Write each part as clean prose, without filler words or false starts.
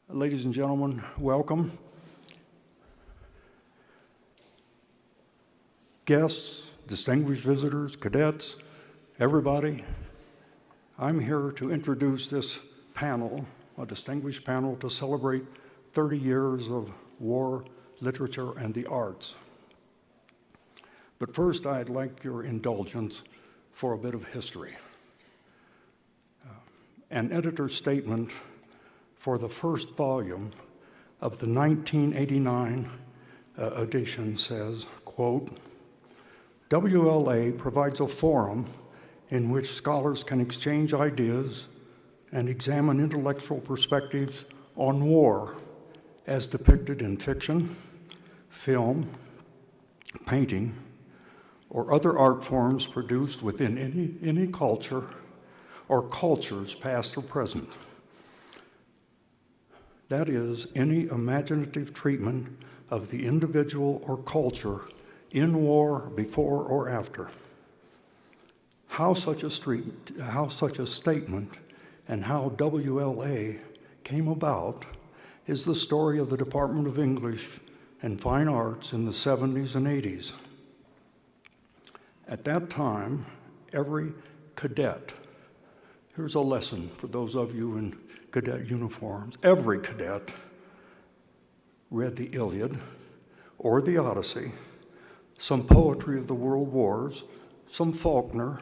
Ladies and gentlemen, welcome. Guests, distinguished visitors, cadets, everybody, I'm here to introduce this panel, a distinguished panel to celebrate 30 years of war, literature, and the arts. But first, I'd like your indulgence for a bit of history. An editor's statement for the first volume of the 1989 edition says, quote, WLA provides a forum in which scholars can exchange ideas and examine intellectual perspectives on war as depicted in fiction, film, painting, or other art forms produced within any culture or cultures past or present. That is, any imaginative treatment of the individual or culture in war, before or after. How such a statement and how WLA came about is the story of the Department of English and Fine Arts in the 70s and 80s. At that time, every cadet, here's a lesson for those of you in cadet uniforms. Every cadet read the Iliad or the Odyssey, some poetry of the World Wars, some Faulkner,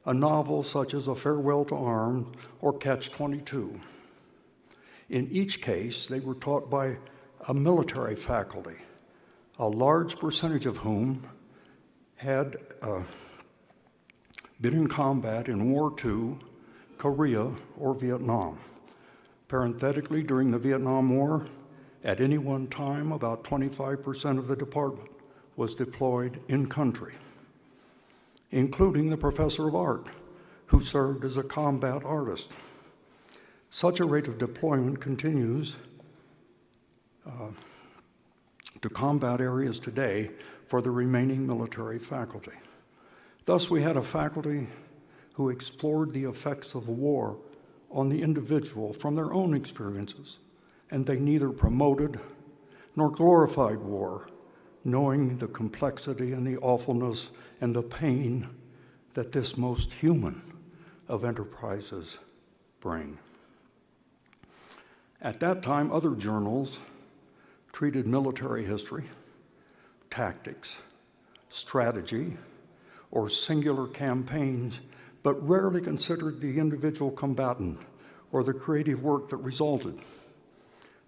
a novel such as A Farewell to Arms or Catch-22. In each case, they were taught by a military faculty, a large percentage of whom had been in combat in War II, Korea, or Vietnam. Parenthetically, during the Vietnam War, at any one time, about 25% of the department was deployed in country, including the professor of art, who served as a combat artist. Such a rate of deployment continues to combat areas today for the remaining military faculty. Thus, we had a faculty who explored the effects of the war on the individual from their own experiences, and they neither promoted nor glorified war, knowing the complexity and the awfulness and the pain that this most human of enterprises bring. At that time, other journals treated military history, tactics, strategy, or singular campaigns, but rarely considered the individual combatant or the creative work that resulted.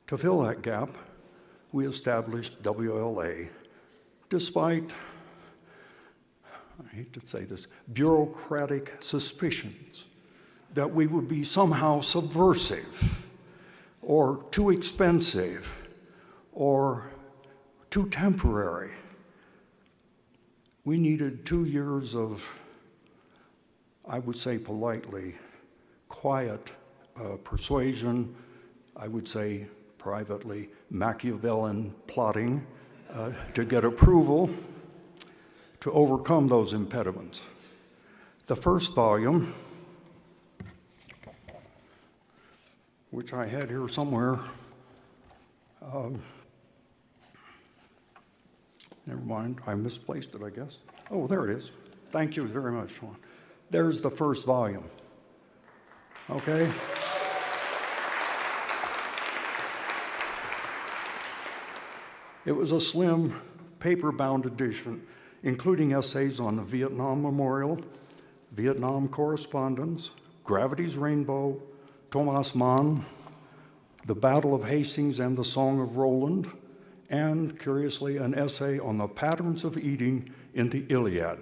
To fill that gap, we established WLA, despite, I hate to say this, bureaucratic suspicions that we would be somehow subversive or too expensive or too temporary. We needed 2 years of, I would say politely, quiet persuasion, I would say privately, Machiavellian plotting to get approval to overcome those impediments. The first volume, which I had here somewhere, never mind, I misplaced it, I guess. Oh, there it is. Thank you very much, Sean. There's the first volume, okay? It was a slim, paper-bound edition, including essays on the Vietnam Memorial, Vietnam Correspondence, Gravity's Rainbow, Thomas Mann, the Battle of Hastings and the Song of Roland, and, curiously, an essay on the patterns of eating in the Iliad.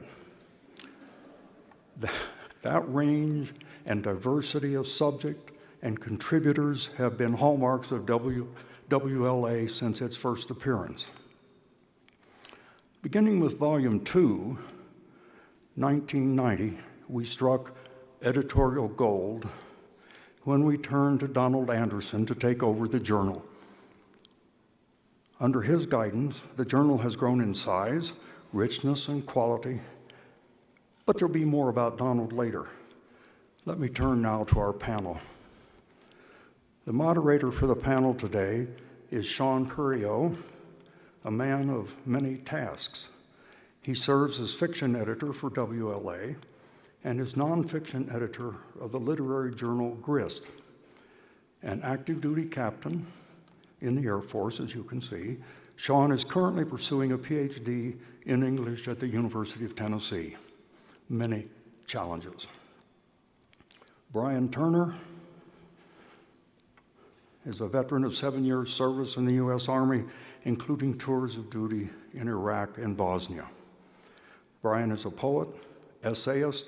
That range and diversity of subject and contributors have been hallmarks of WLA since its first appearance. Beginning with Volume 2, 1990, we struck editorial gold when we turned to Donald Anderson to take over the journal. Under his guidance, the journal has grown in size, richness, and quality, but there'll be more about Donald later. Let me turn now to our panel. The moderator for the panel today is Sean Curio, a man of many tasks. He serves as fiction editor for WLA and is nonfiction editor of the literary journal Grist. An active duty captain in the Air Force, as you can see, Sean is currently pursuing a PhD in English at the University of Tennessee. Many challenges. Brian Turner is a veteran of 7 years service in the U.S. Army, including tours of duty in Iraq and Bosnia. Brian is a poet, essayist,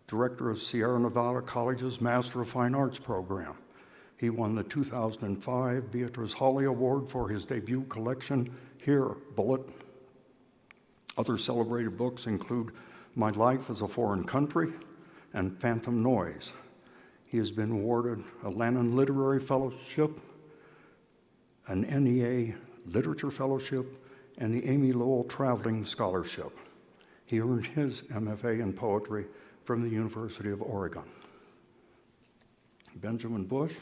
director of Sierra Nevada College's Master of Fine Arts program. He won the 2005 Beatrice Hawley Award for his debut collection, Here, Bullet. Other celebrated books include My Life as a Foreign Country and Phantom Noise. He has been awarded a Lannan Literary Fellowship, an NEA Literature Fellowship, and the Amy Lowell Traveling Scholarship. He earned his MFA in poetry from the University of Oregon. Benjamin Busch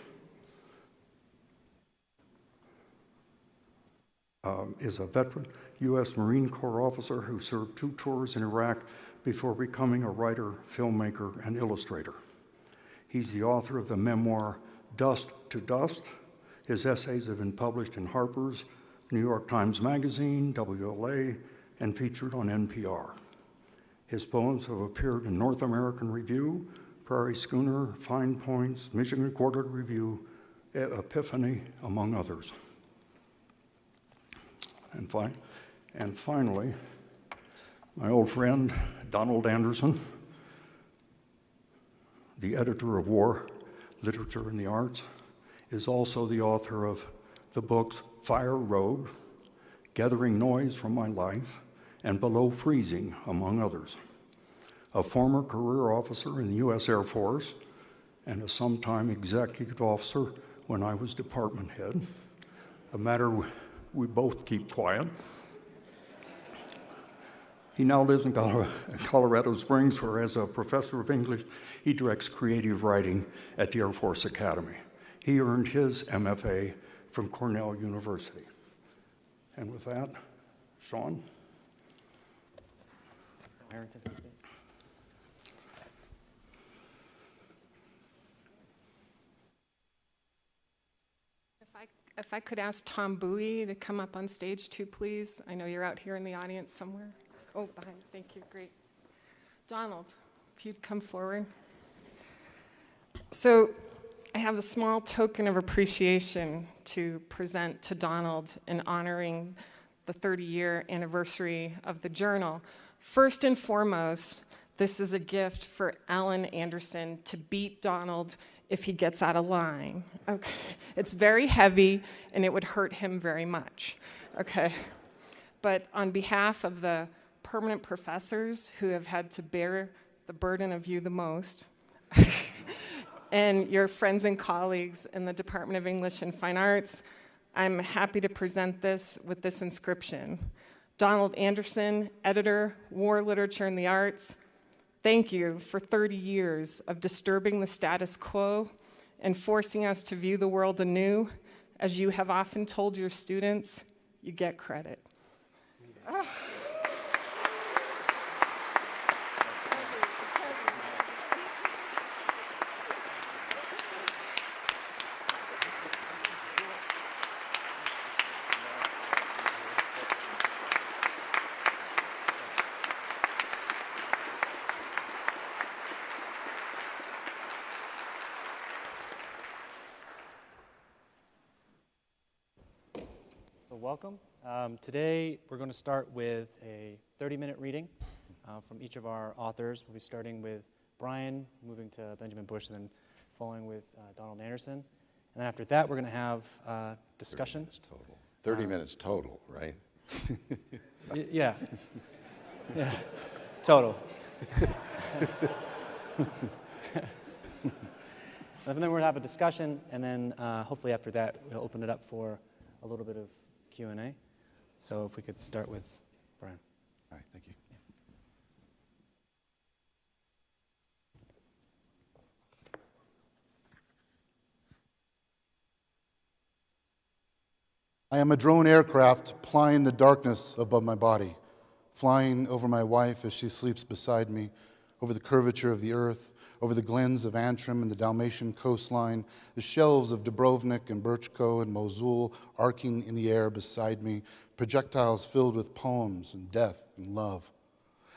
is a veteran U.S. Marine Corps officer who served 2 tours in Iraq before becoming a writer, filmmaker, and illustrator. He's the author of the memoir Dust to Dust. His essays have been published in Harper's, New York Times Magazine, WLA, and featured on NPR. His poems have appeared in North American Review, Prairie Schooner, Fine Points, Michigan Quarterly Review, Epiphany, among others. And finally, my old friend, Donald Anderson, the editor of War, Literature and the Arts, is also the author of the books Fire Road, Gathering Noise from My Life, and Below Freezing, among others. A former career officer in the U.S. Air Force and a sometime executive officer when I was department head, a matter we both keep quiet. He now lives in Colorado Springs, where as a professor of English, he directs creative writing at the Air Force Academy. He earned his MFA from Cornell University. And with that, Sean. If I could ask Tom Bowie to come up on stage too, please. I know you're out here in the audience somewhere. Oh, behind. Thank you. Great. Donald, if you'd come forward. So I have a small token of appreciation to present to Donald in honoring the 30-year anniversary of the journal. First and foremost, this is a gift for Alan Anderson to beat Donald if he gets out of line. Okay. It's very heavy, and it would hurt him very much. Okay. But on behalf of the permanent professors who have had to bear the burden of you the most, and your friends and colleagues in the Department of English and Fine Arts, I'm happy to present this with this inscription. Donald Anderson, editor, War, Literature, and the Arts, thank you for 30 years of disturbing the status quo and forcing us to view the world anew. As you have often told your students, you get credit. Oh. Welcome. Today we're going to start with a 30-minute reading from each of our authors. We'll be starting with Brian, moving to Benjamin Busch, and then following with Donald Anderson. And then after that, we're going to have discussion. 30 minutes total, right? Yeah. Yeah. Total. And then we're going to have a discussion, and then hopefully after that, we'll open it up for a little bit of Q&A. So if we could start with Brian. All right, thank you. I am a drone aircraft plying the darkness above my body, flying over my wife as she sleeps beside me, over the curvature of the earth, over the glens of Antrim and the Dalmatian coastline, the shelves of Dubrovnik and Birchko and Mosul arcing in the air beside me, projectiles filled with poems and death and love.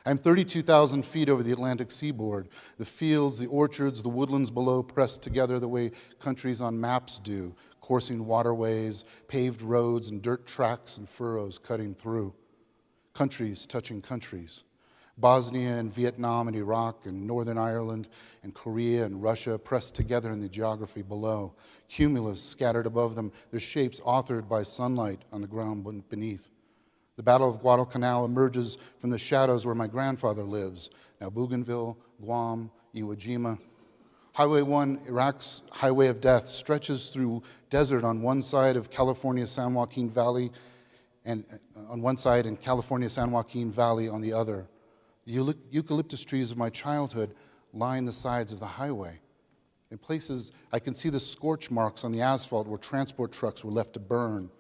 I am 32,000 feet over the Atlantic seaboard, the fields, the orchards, the woodlands below pressed together the way countries on maps do, coursing waterways, paved roads, and dirt tracks and furrows cutting through. Countries touching countries. Bosnia and Vietnam and Iraq and Northern Ireland and Korea and Russia pressed together in the geography below. Cumulus scattered above them, their shapes authored by sunlight on the ground beneath. The Battle of Guadalcanal emerges from the shadows where my grandfather lives, now Bougainville, Guam, Iwo Jima. Highway 1, Iraq's highway of death, stretches through desert on one side of California San Joaquin Valley, and on one side and California San Joaquin Valley on the other. The eucalyptus trees of my childhood line the sides of the highway. In places, I can see the scorch marks on the asphalt where transport trucks were left to burn.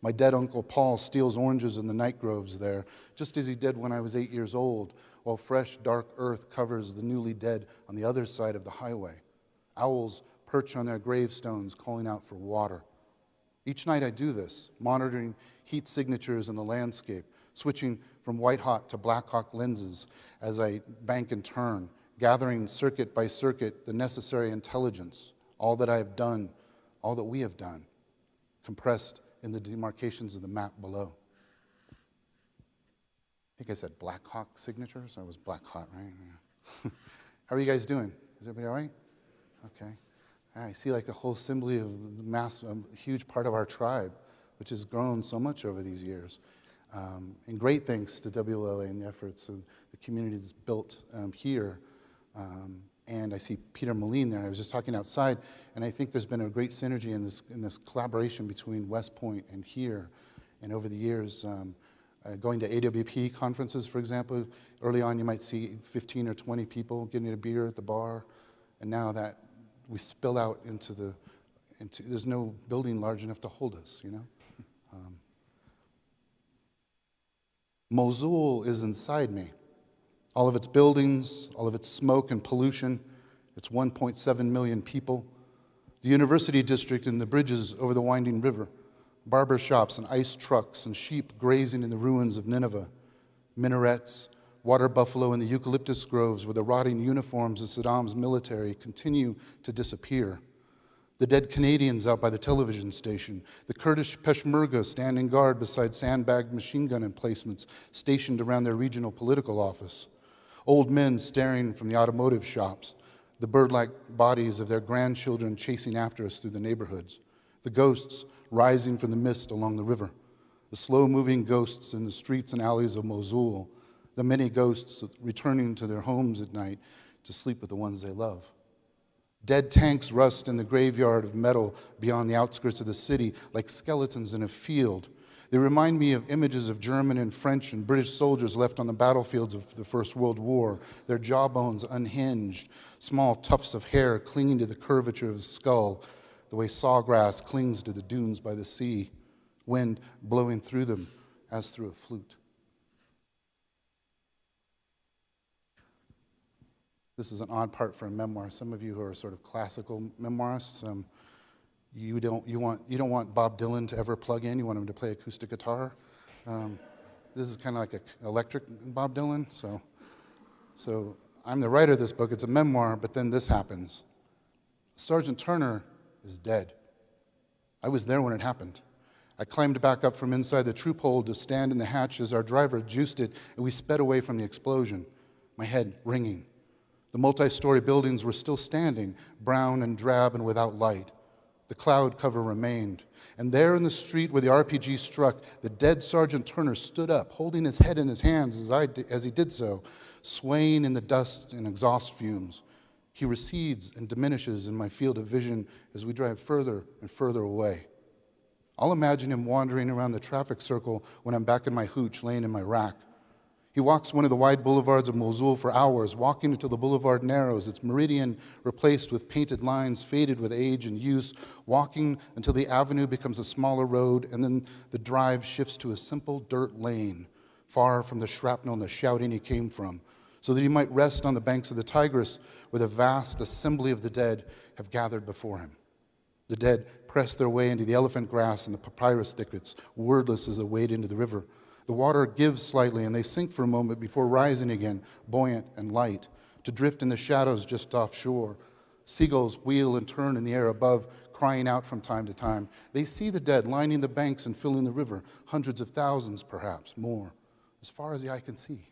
My dead Uncle Paul steals oranges in the night groves there, just as he did when I was 8 years old, while fresh, dark earth covers the newly dead on the other side of the highway. Owls perch on their gravestones, calling out for water. Each night I do this, monitoring heat signatures in the landscape, switching from white-hot to black-hot lenses as I bank and turn, gathering circuit by circuit the necessary intelligence, all that I have done, all that we have done, compressed in the demarcations of the map below. I think I said Black Hawk signatures. I was Black Hawk, right? Yeah. How are you guys doing? Is everybody all right? Okay. I see like a whole assembly of a huge part of our tribe, which has grown so much over these years. And great thanks to WLA and the efforts of the community that's built here. And I see Peter Moline there. I was just talking outside, and I think there's been a great synergy in this collaboration between West Point and here. And over the years, going to AWP conferences, for example, early on you might see 15 or 20 people getting a beer at the bar, and now that we spill out into there's no building large enough to hold us, you know? Mosul is inside me. All of its buildings, all of its smoke and pollution, its 1.7 million people, the university district and the bridges over the winding river, barber shops and ice trucks and sheep grazing in the ruins of Nineveh, minarets, water buffalo in the eucalyptus groves where the rotting uniforms of Saddam's military continue to disappear, the dead Canadians out by the television station, the Kurdish Peshmerga standing guard beside sandbagged machine gun emplacements stationed around their regional political office, old men staring from the automotive shops, the bird-like bodies of their grandchildren chasing after us through the neighborhoods, the ghosts rising from the mist along the river, the slow-moving ghosts in the streets and alleys of Mosul, the many ghosts returning to their homes at night to sleep with the ones they love. Dead tanks rust in the graveyard of metal beyond the outskirts of the city like skeletons in a field. They remind me of images of German and French and British soldiers left on the battlefields of the First World War, their jawbones unhinged, small tufts of hair clinging to the curvature of the skull, the way sawgrass clings to the dunes by the sea, wind blowing through them as through a flute. This is an odd part for a memoir. Some of you who are sort of classical memoirists, you don't want Bob Dylan to ever plug in. You want him to play acoustic guitar. This is kind of like an electric Bob Dylan. So I'm the writer of this book. It's a memoir, but then this happens. Sergeant Turner is dead. I was there when it happened. I climbed back up from inside the troop hold to stand in the hatch as our driver juiced it, and we sped away from the explosion, my head ringing. The multi-story buildings were still standing, brown and drab and without light. The cloud cover remained. And there in the street where the RPG struck, the dead Sergeant Turner stood up, holding his head in his hands as he did so, swaying in the dust and exhaust fumes. He recedes and diminishes in my field of vision as we drive further and further away. I'll imagine him wandering around the traffic circle when I'm back in my hooch laying in my rack. He walks one of the wide boulevards of Mosul for hours, walking until the boulevard narrows, its meridian replaced with painted lines faded with age and use, walking until the avenue becomes a smaller road, and then the drive shifts to a simple dirt lane, far from the shrapnel and the shouting he came from, so that he might rest on the banks of the Tigris, where the vast assembly of the dead have gathered before him. The dead press their way into the elephant grass and the papyrus thickets, wordless as they wade into the river. The water gives slightly, and they sink for a moment before rising again, buoyant and light, to drift in the shadows just offshore. Seagulls wheel and turn in the air above, crying out from time to time. They see the dead lining the banks and filling the river, hundreds of thousands, perhaps, more, as far as the eye can see.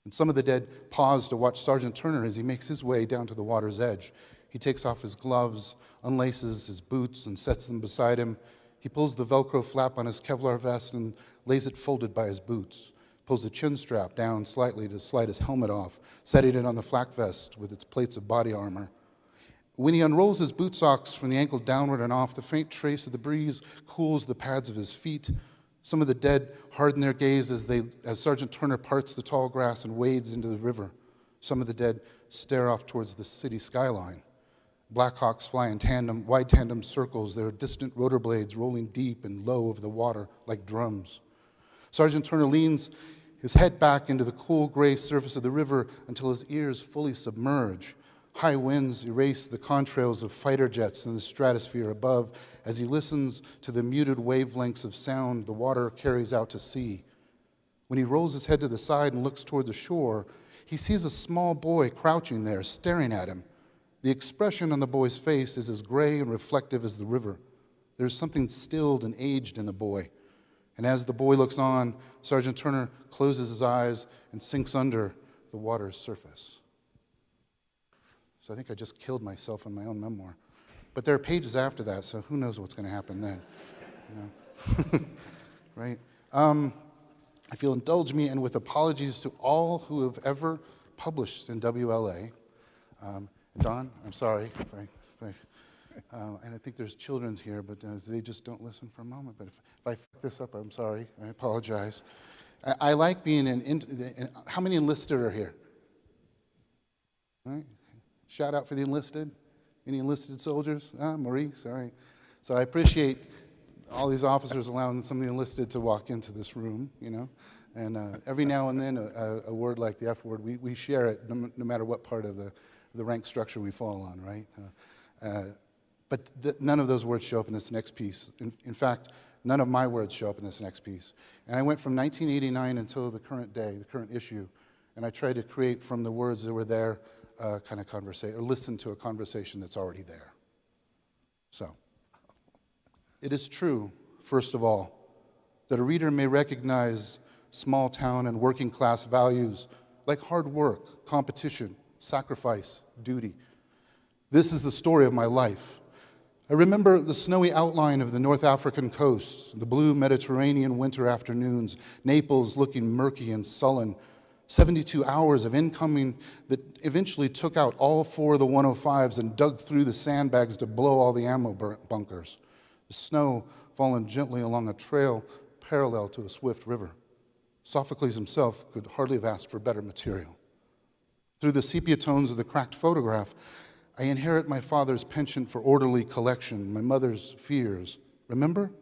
And some of the dead pause to watch Sergeant Turner as he makes his way down to the water's edge. He takes off his gloves, unlaces his boots, and sets them beside him. He pulls the Velcro flap on his Kevlar vest and lays it folded by his boots, pulls the chin strap down slightly to slide his helmet off, setting it on the flak vest with its plates of body armor. When he unrolls his boot socks from the ankle downward and off, the faint trace of the breeze cools the pads of his feet. Some of the dead harden their gaze as Sergeant Turner parts the tall grass and wades into the river. Some of the dead stare off towards the city skyline. Blackhawks fly in wide tandem circles, their distant rotor blades rolling deep and low over the water like drums. Sergeant Turner leans his head back into the cool gray surface of the river until his ears fully submerge. High winds erase the contrails of fighter jets in the stratosphere above as he listens to the muted wavelengths of sound the water carries out to sea. When he rolls his head to the side and looks toward the shore, he sees a small boy crouching there, staring at him. The expression on the boy's face is as gray and reflective as the river. There's something stilled and aged in the boy. And as the boy looks on, Sergeant Turner closes his eyes and sinks under the water's surface. So I think I just killed myself in my own memoir. But there are pages after that, so who knows what's going to happen then. You know? Right? If you'll indulge me, and with apologies to all who have ever published in WLA, Don, I'm sorry and I think there's children's here, but they just don't listen for a moment. But if I fuck this up, I'm sorry. I apologize. I like being how many enlisted are here? All right. Shout out for the enlisted. Any enlisted soldiers? Maurice, all right. So I appreciate all these officers allowing some of the enlisted to walk into this room, you know. And every now and then a word like the F word, we share it no matter what part of the rank structure we fall on, right? But none of those words show up in this next piece. In fact, none of my words show up in this next piece. And I went from 1989 until the current day, the current issue, and I tried to create from the words that were there kind of conversation, or listen to a conversation that's already there. So, it is true, first of all, that a reader may recognize small town and working class values like hard work, competition, sacrifice, duty. This is the story of my life. I remember the snowy outline of the North African coasts, the blue Mediterranean winter afternoons, Naples looking murky and sullen, 72 hours of incoming that eventually took out all 4 of the 105s and dug through the sandbags to blow all the ammo bunkers. The snow falling gently along a trail parallel to a swift river. Sophocles himself could hardly have asked for better material. Through the sepia tones of the cracked photograph, I inherit my father's penchant for orderly collection, my mother's fears. Remember?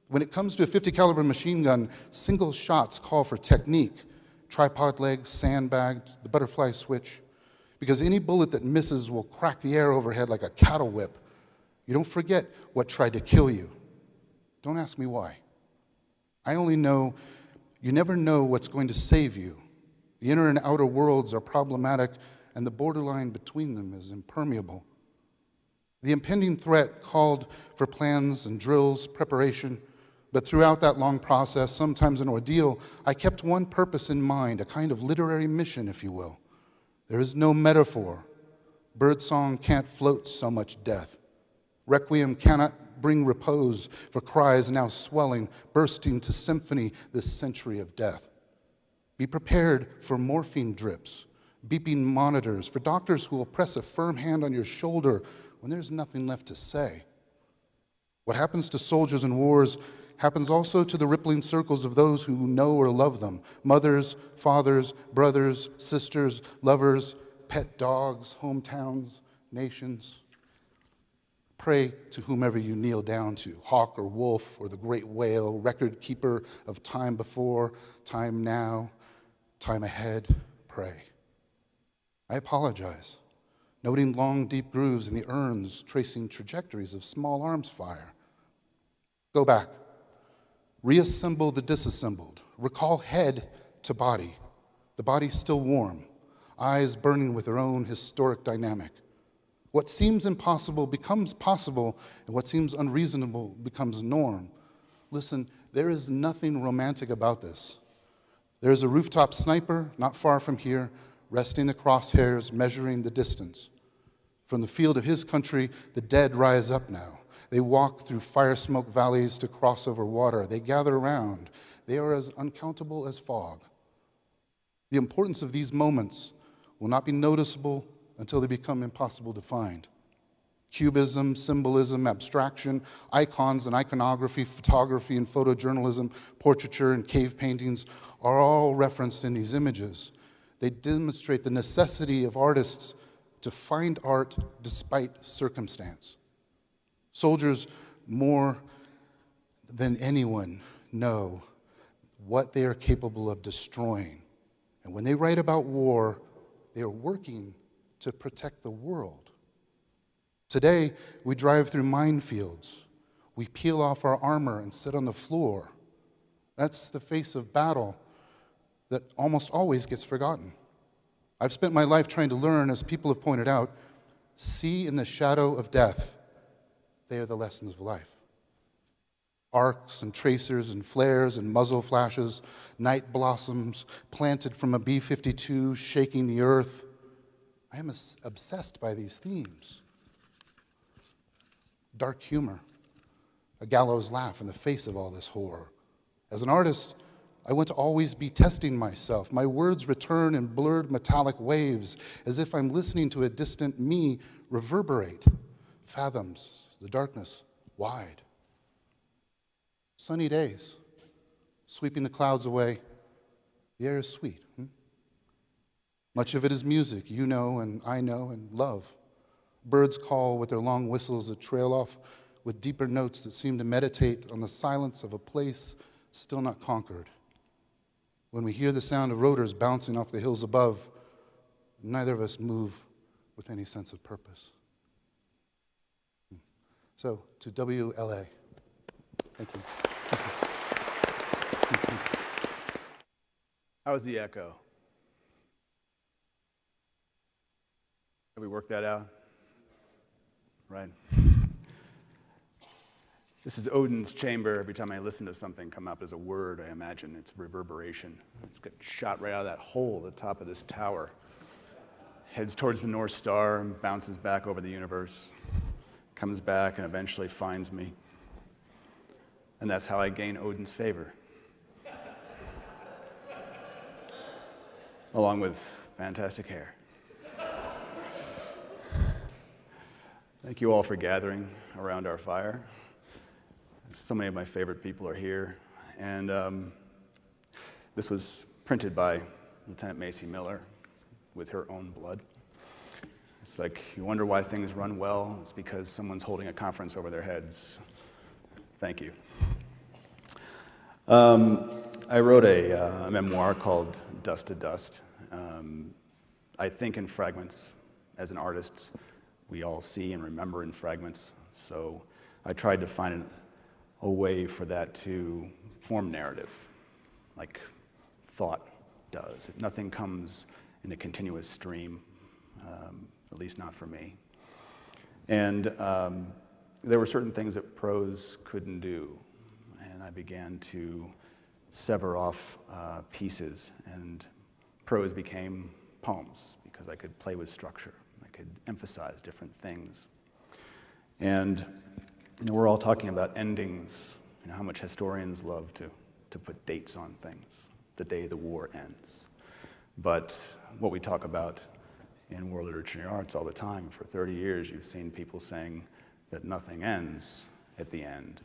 When it comes to a .50 caliber machine gun, single shots call for technique. Tripod legs, sandbagged, the butterfly switch. Because any bullet that misses will crack the air overhead like a cattle whip. You don't forget what tried to kill you. Don't ask me why. I only know you never know what's going to save you. The inner and outer worlds are problematic, and the borderline between them is impermeable. The impending threat called for plans and drills, preparation, but throughout that long process, sometimes an ordeal, I kept one purpose in mind, a kind of literary mission, if you will. There is no metaphor. Birdsong can't float so much death. Requiem cannot bring repose for cries now swelling, bursting to symphony this century of death. Be prepared for morphine drips, beeping monitors, for doctors who will press a firm hand on your shoulder when there's nothing left to say. What happens to soldiers in wars happens also to the rippling circles of those who know or love them: mothers, fathers, brothers, sisters, lovers, pet dogs, hometowns, nations. Pray to whomever you kneel down to, hawk or wolf or the great whale, record keeper of time before, time now, time ahead. Pray. I apologize, noting long, deep grooves in the urns, tracing trajectories of small arms fire. Go back. Reassemble the disassembled. Recall head to body, the body still warm, eyes burning with their own historic dynamic. What seems impossible becomes possible, and what seems unreasonable becomes norm. Listen, there is nothing romantic about this. There is a rooftop sniper not far from here, resting the crosshairs, measuring the distance. From the field of his country, the dead rise up now. They walk through fire-smoke valleys to cross over water. They gather around. They are as uncountable as fog. The importance of these moments will not be noticeable until they become impossible to find. Cubism, symbolism, abstraction, icons and iconography, photography and photojournalism, portraiture and cave paintings are all referenced in these images. They demonstrate the necessity of artists to find art despite circumstance. Soldiers, more than anyone, know what they are capable of destroying. And when they write about war, they are working to protect the world. Today, we drive through minefields. We peel off our armor and sit on the floor. That's the face of battle that almost always gets forgotten. I've spent my life trying to learn, as people have pointed out, see in the shadow of death. They are the lessons of life. Arcs and tracers and flares and muzzle flashes, night blossoms planted from a B-52 shaking the earth. I am obsessed by these themes. Dark humor, a gallows laugh in the face of all this horror. As an artist, I want to always be testing myself. My words return in blurred metallic waves, as if I'm listening to a distant me reverberate, fathoms the darkness wide. Sunny days, sweeping the clouds away. The air is sweet. Much of it is music you know and I know and love. Birds call with their long whistles that trail off with deeper notes that seem to meditate on the silence of a place still not conquered. When we hear the sound of rotors bouncing off the hills above, neither of us move with any sense of purpose. So, to WLA, thank you. How was the echo? Have we worked that out? Right. This is Odin's chamber. Every time I listen to something come up as a word, I imagine it's reverberation. It's got shot right out of that hole at the top of this tower. Heads towards the North Star and bounces back over the universe. Comes back and eventually finds me. And that's how I gain Odin's favor. Along with fantastic hair. Thank you all for gathering around our fire. So many of my favorite people are here. And this was printed by Lieutenant Macy Miller with her own blood. It's like, you wonder why things run well. It's because someone's holding a conference over their heads. Thank you. I wrote a memoir called Dust to Dust. I think in fragments. As an artist, we all see and remember in fragments. So I tried to find a way for that to form narrative, like thought does. Nothing comes in a continuous stream, at least not for me. And there were certain things that prose couldn't do, and I began to sever off pieces, and prose became poems because I could play with structure. I could emphasize different things. And we're all talking about endings, how much historians love to put dates on things, the day the war ends. But what we talk about in world literature and arts all the time, for 30 years you've seen people saying that nothing ends at the end.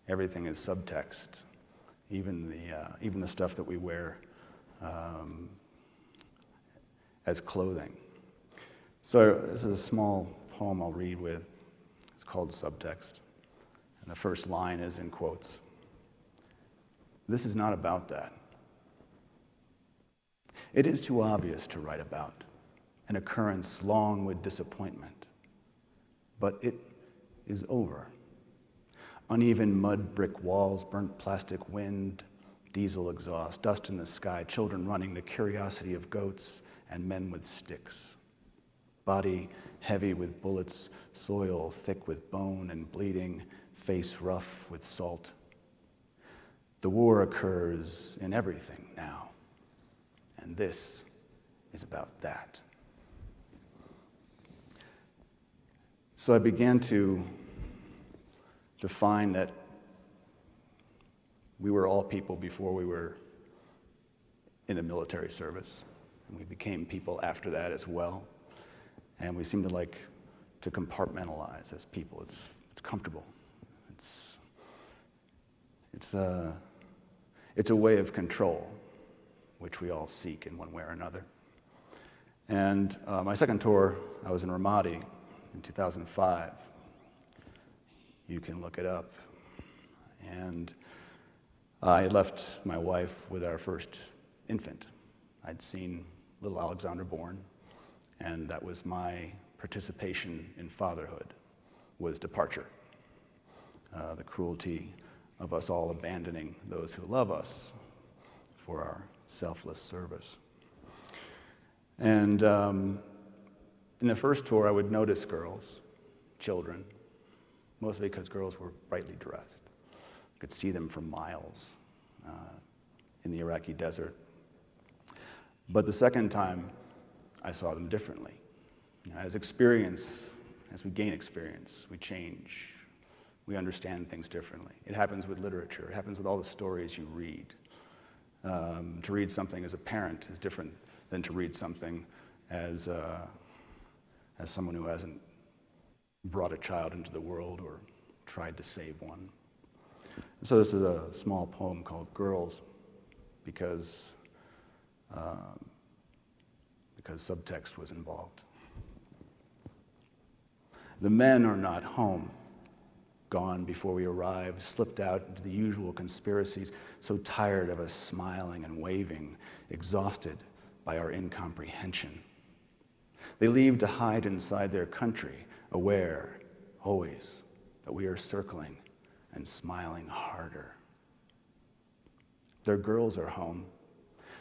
Everything is subtext, even the stuff that we wear as clothing. So this is a small poem I'll read with. It's called Subtext. And the first line is in quotes. This is not about that. It is too obvious to write about, an occurrence long with disappointment. But it is over. Uneven mud brick walls, burnt plastic wind, diesel exhaust, dust in the sky, children running, the curiosity of goats, and men with sticks. Body heavy with bullets, soil thick with bone and bleeding, face rough with salt. The war occurs in everything now, and this is about that. So I began to define that we were all people before we were in the military service, and we became people after that as well. And we seem to like to compartmentalize as people. It's comfortable. It's a way of control, which we all seek in one way or another. And my second tour, I was in Ramadi in 2005. You can look it up. And I left my wife with our first infant. I'd seen little Alexander born, and that was my participation in fatherhood, was departure. The cruelty of us all abandoning those who love us for our selfless service. And in the first tour, I would notice girls, children, mostly because girls were brightly dressed. I could see them for miles in the Iraqi desert. But the second time, I saw them differently. As we gain experience, we change. We understand things differently. It happens with literature. It happens with all the stories you read. To read something as a parent is different than to read something as someone who hasn't brought a child into the world or tried to save one. So this is a small poem called Girls, because subtext was involved. The men are not home, gone before we arrive, slipped out into the usual conspiracies, so tired of us smiling and waving, exhausted by our incomprehension. They leave to hide inside their country, aware, always, that we are circling and smiling harder. Their girls are home,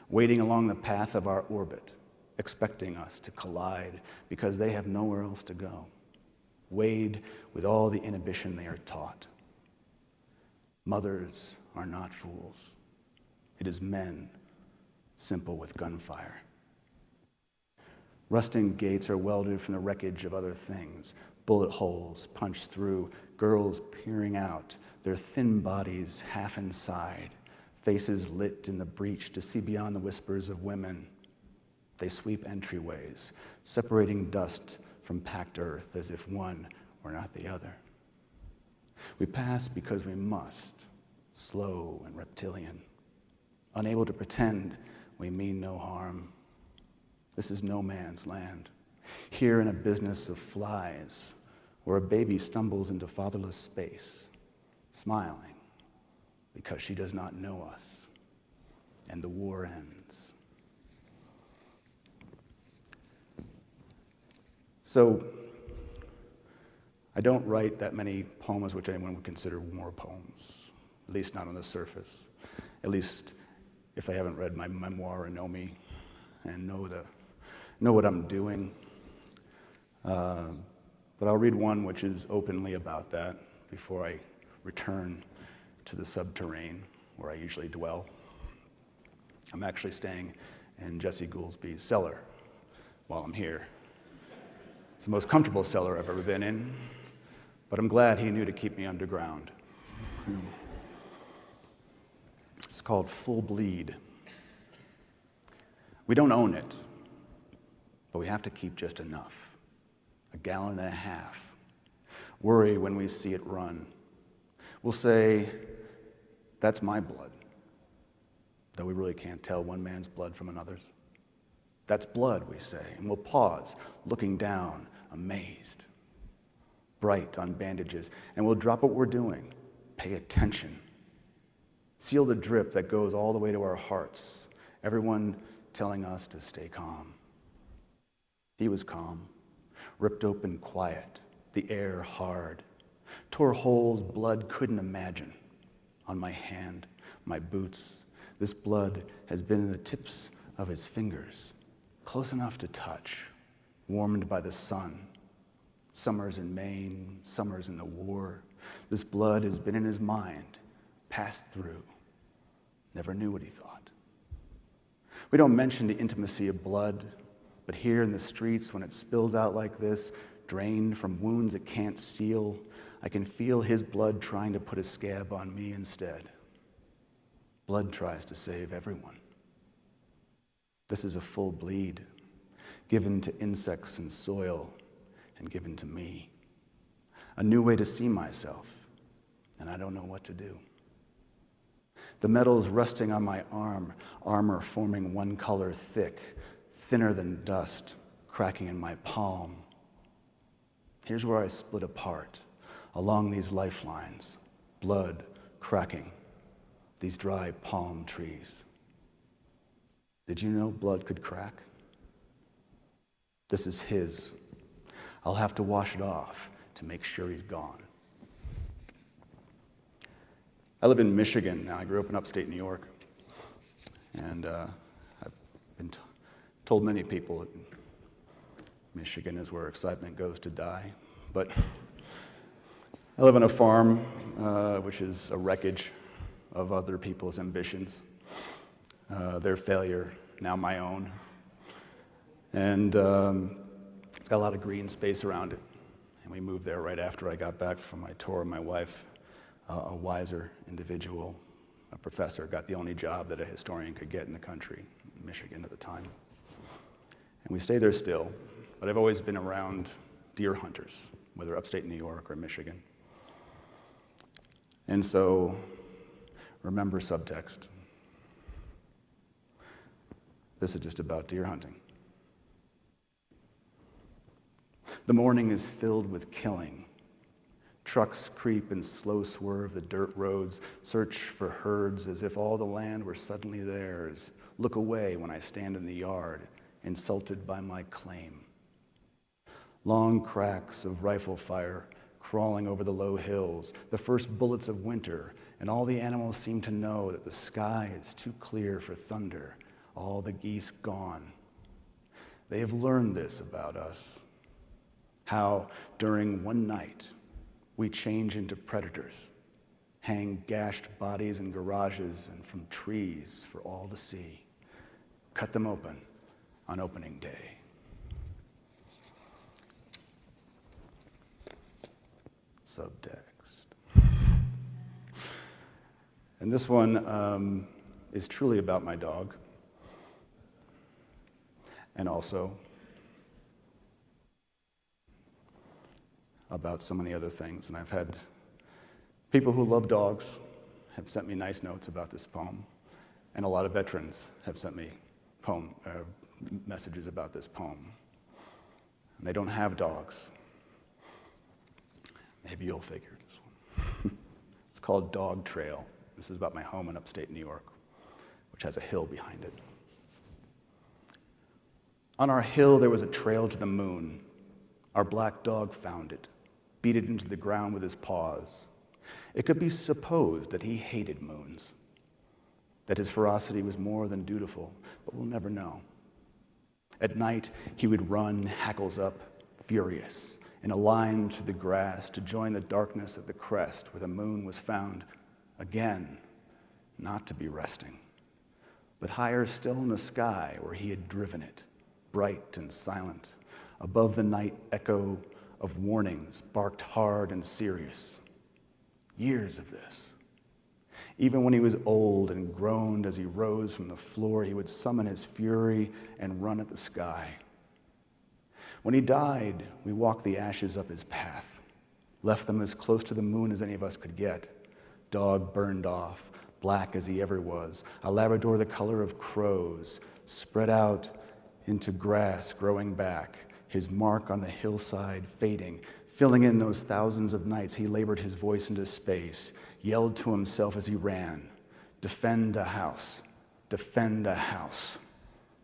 waiting along the path of our orbit, expecting us to collide because they have nowhere else to go, weighed with all the inhibition they are taught. Mothers are not fools. It is men, simple with gunfire. Rusting gates are welded from the wreckage of other things, bullet holes punched through, girls peering out, their thin bodies half inside, faces lit in the breach to see beyond the whispers of women. They sweep entryways, separating dust from packed earth as if one were not the other. We pass because we must, slow and reptilian, unable to pretend we mean no harm. This is no man's land. Here in a business of flies, where a baby stumbles into fatherless space, smiling because she does not know us, and the war ends. So, I don't write that many poems which anyone would consider war poems, at least not on the surface. At least if they haven't read my memoir and know me and know what I'm doing. But I'll read one which is openly about that before I return to the subterrane where I usually dwell. I'm actually staying in Jesse Goolsby's cellar while I'm here. It's the most comfortable cellar I've ever been in, but I'm glad he knew to keep me underground. It's called Full Bleed. We don't own it, but we have to keep just enough, 1.5 gallons. Worry when we see it run. We'll say, that's my blood, though we really can't tell one man's blood from another's. That's blood, we say, and we'll pause, looking down, amazed, bright on bandages, and we'll drop what we're doing, pay attention, seal the drip that goes all the way to our hearts, everyone telling us to stay calm. He was calm, ripped open quiet, the air hard, tore holes blood couldn't imagine. On my hand, my boots, this blood has been in the tips of his fingers, close enough to touch, warmed by the sun. Summers in Maine, summers in the war. This blood has been in his mind, passed through. Never knew what he thought. We don't mention the intimacy of blood, but here in the streets, when it spills out like this, drained from wounds it can't seal, I can feel his blood trying to put a scab on me instead. Blood tries to save everyone. This is a full bleed, given to insects and soil, and given to me. A new way to see myself, and I don't know what to do. The metal's rusting on my arm, armor forming one color thick, thinner than dust, cracking in my palm. Here's where I split apart, along these lifelines, blood cracking, these dry palm trees. Did you know blood could crack? This is his. I'll have to wash it off to make sure he's gone. I live in Michigan now. I grew up in upstate New York. And I've been told many people that Michigan is where excitement goes to die. But I live on a farm, which is a wreckage of other people's ambitions, their failure, now my own. And it's got a lot of green space around it. And we moved there right after I got back from my tour. My wife, a wiser individual, a professor, got the only job that a historian could get in the country, Michigan at the time. And we stay there still, but I've always been around deer hunters, whether upstate New York or Michigan. And so, remember subtext. This is just about deer hunting. The morning is filled with killing. Trucks creep and slow swerve the dirt roads, search for herds as if all the land were suddenly theirs. Look away when I stand in the yard, insulted by my claim. Long cracks of rifle fire crawling over the low hills, the first bullets of winter, and all the animals seem to know that the sky is too clear for thunder, all the geese gone. They have learned this about us, how during one night we change into predators, hang gashed bodies in garages and from trees for all to see, cut them open on opening day. Subtext. And this one is truly about my dog, and also about so many other things. And I've had people who love dogs have sent me nice notes about this poem, and a lot of veterans have sent me messages about this poem. And they don't have dogs. Maybe you'll figure this one. It's called Dog Trail. This is about my home in upstate New York, which has a hill behind it. On our hill, there was a trail to the moon. Our black dog found it, beat it into the ground with his paws. It could be supposed that he hated moons, that his ferocity was more than dutiful, but we'll never know. At night, he would run, hackles up, furious, in a line through the grass to join the darkness at the crest where the moon was found again, not to be resting, but higher still in the sky where he had driven it, bright and silent, above the night echo of warnings, barked hard and serious. Years of this. Even when he was old and groaned as he rose from the floor, he would summon his fury and run at the sky. When he died, we walked the ashes up his path, left them as close to the moon as any of us could get, dog burned off, black as he ever was, a Labrador the color of crows, spread out into grass growing back, his mark on the hillside fading, filling in those thousands of nights he labored his voice into space, yelled to himself as he ran, defend a house, defend a house,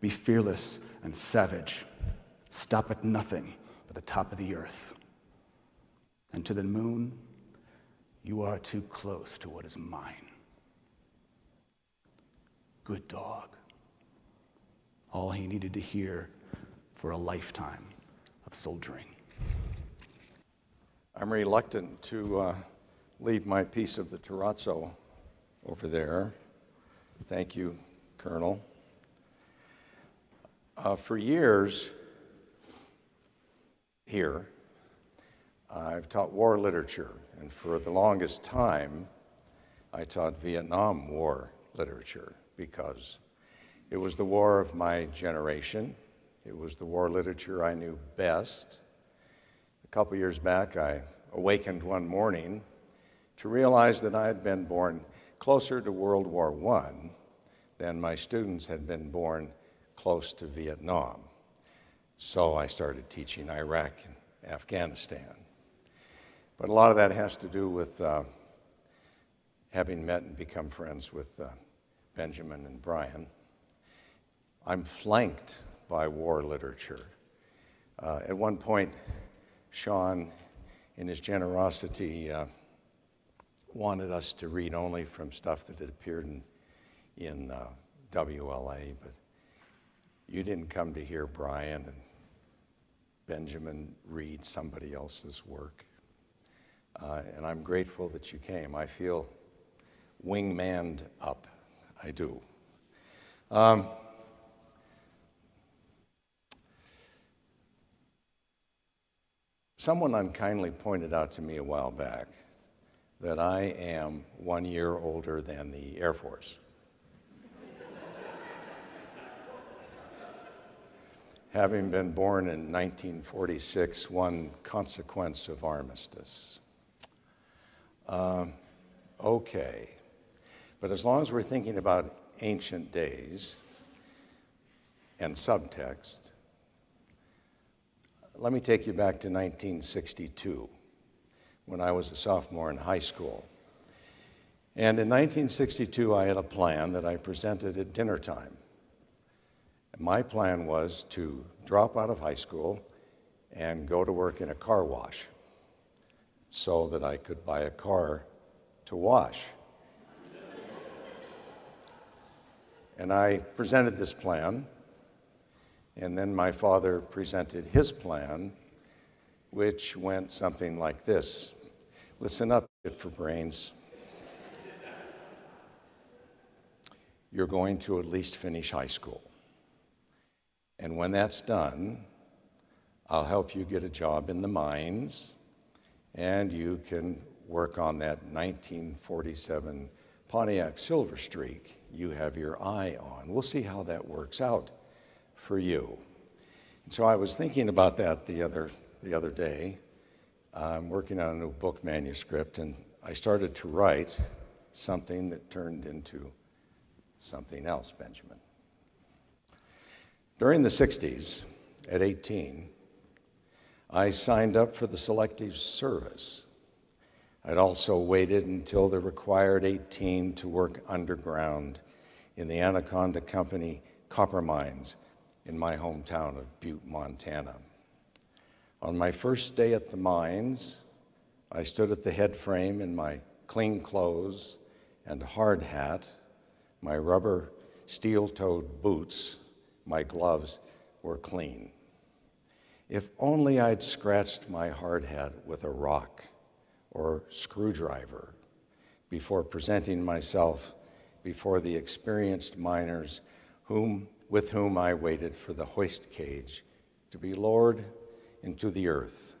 be fearless and savage, stop at nothing but the top of the earth. And to the moon, you are too close to what is mine. Good dog. All he needed to hear for a lifetime of soldiering. I'm reluctant to leave my piece of the terrazzo over there. Thank you, Colonel. For years here, I've taught war literature, and for the longest time, I taught Vietnam War literature because it was the war of my generation. It was the war literature I knew best. A couple years back, I awakened one morning to realize that I had been born closer to World War I than my students had been born close to Vietnam. So I started teaching Iraq and Afghanistan. But a lot of that has to do with having met and become friends with Benjamin and Brian. I'm flanked by war literature. At one point, Sean, in his generosity, wanted us to read only from stuff that had appeared in WLA, but you didn't come to hear Brian and Benjamin read somebody else's work. And I'm grateful that you came. I feel wingmanned up. I do. Someone unkindly pointed out to me a while back that I am 1 year older than the Air Force. Having been born in 1946, one consequence of armistice. Okay, but as long as we're thinking about ancient days and subtext, let me take you back to 1962, when I was a sophomore in high school. And in 1962, I had a plan that I presented at dinner time. My plan was to drop out of high school and go to work in a car wash so that I could buy a car to wash. And I presented this plan, and then my father presented his plan, which went something like this. Listen up, shit for brains. You're going to at least finish high school. And when that's done, I'll help you get a job in the mines, and you can work on that 1947 Pontiac Silver Streak you have your eye on. We'll see how that works out for you. And so I was thinking about that the other day. I'm working on a new book manuscript, and I started to write something that turned into something else, Benjamin. During the 60s, at 18, I signed up for the Selective Service. I'd also waited until the required 18 to work underground in the Anaconda Company copper mines in my hometown of Butte, Montana. On my first day at the mines, I stood at the head frame in my clean clothes and hard hat, my rubber steel-toed boots, my gloves were clean. If only I'd scratched my hard hat with a rock or screwdriver before presenting myself before the experienced miners with whom I waited for the hoist cage to be lowered into the earth.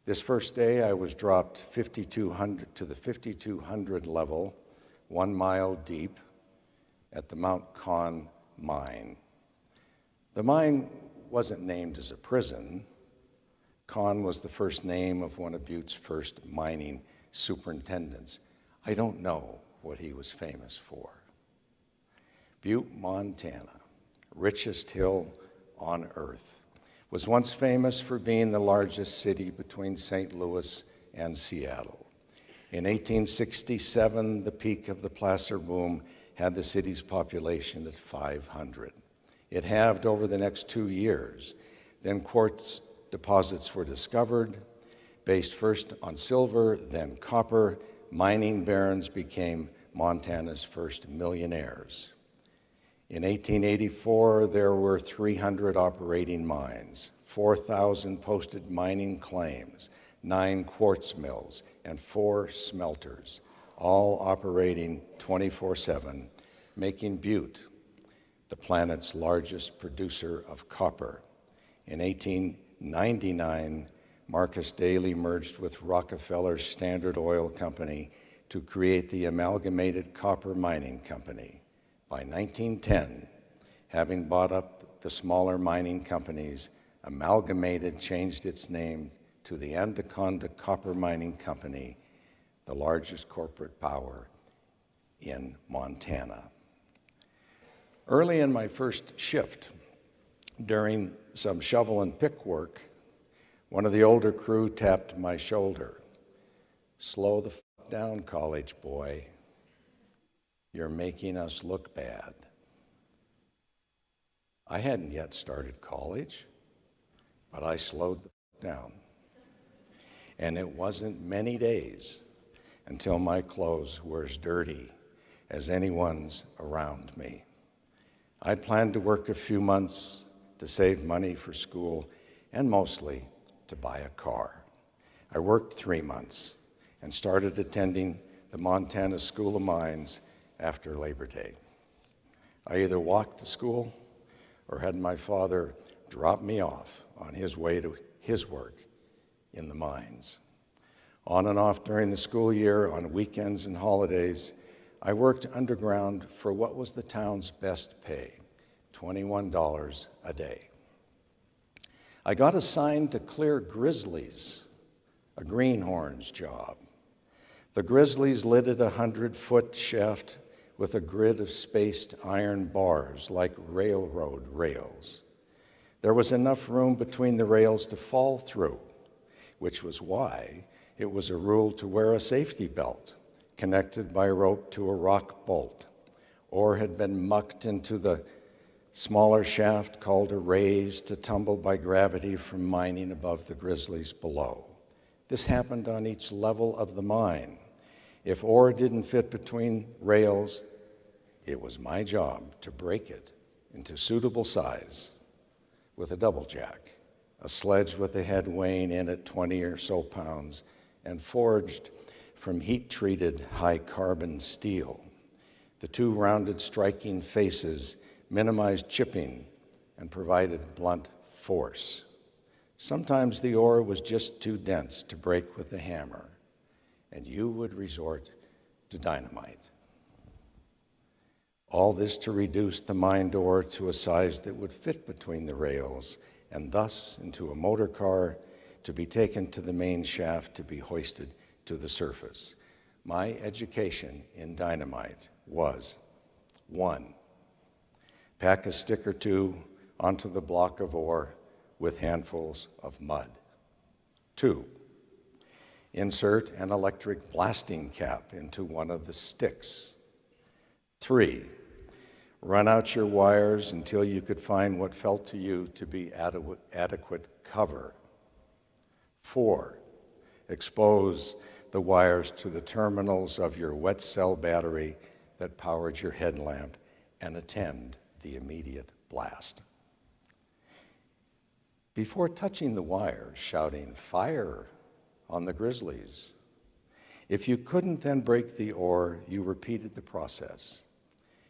This first day, I was dropped 5,200 to the 5,200 level, 1 mile deep, at the Mount Con mine. The mine wasn't named as a prison. Con was the first name of one of Butte's first mining superintendents. I don't know what he was famous for. Butte, Montana, richest hill on earth, was once famous for being the largest city between St. Louis and Seattle. In 1867, the peak of the placer boom had the city's population at 500. It halved over the next 2 years. Then quartz deposits were discovered, based first on silver, then copper. Mining barons became Montana's first millionaires. In 1884, there were 300 operating mines, 4,000 posted mining claims, 9 quartz mills, and 4 smelters, all operating 24/7, making Butte the planet's largest producer of copper. In 1899, Marcus Daly merged with Rockefeller's Standard Oil Company to create the Amalgamated Copper Mining Company. By 1910, having bought up the smaller mining companies, Amalgamated changed its name to the Anaconda Copper Mining Company, the largest corporate power in Montana. Early in my first shift, during some shovel and pick work, one of the older crew tapped my shoulder. "Slow the f*** down, college boy. You're making us look bad." I hadn't yet started college, but I slowed the f*** down. And it wasn't many days until my clothes were as dirty as anyone's around me. I planned to work a few months to save money for school and mostly to buy a car. I worked 3 months and started attending the Montana School of Mines after Labor Day. I either walked to school or had my father drop me off on his way to his work in the mines. On and off during the school year, on weekends and holidays, I worked underground for what was the town's best pay, $21 a day. I got assigned to clear grizzlies, a greenhorn's job. The grizzlies lit at a 100-foot shaft with a grid of spaced iron bars like railroad rails. There was enough room between the rails to fall through, which was why it was a rule to wear a safety belt connected by rope to a rock bolt, or had been mucked into the smaller shaft called a raise to tumble by gravity from mining above the grizzlies below. This happened on each level of the mine. If ore didn't fit between rails, it was my job to break it into suitable size with a double jack, a sledge with a head weighing in at 20 or so pounds, and forged from heat-treated high-carbon steel. The 2 rounded striking faces minimized chipping and provided blunt force. Sometimes the ore was just too dense to break with a hammer, and you would resort to dynamite. All this to reduce the mine door to a size that would fit between the rails, and thus into a motor car to be taken to the main shaft to be hoisted to the surface. My education in dynamite was: 1, pack a stick or 2 onto the block of ore with handfuls of mud. 2, insert an electric blasting cap into one of the sticks. 3, run out your wires until you could find what felt to you to be adequate cover. 4, expose the wires to the terminals of your wet cell battery that powered your headlamp and attend the immediate blast. Before touching the wires, shouting "fire" on the grizzlies. If you couldn't then break the ore, you repeated the process,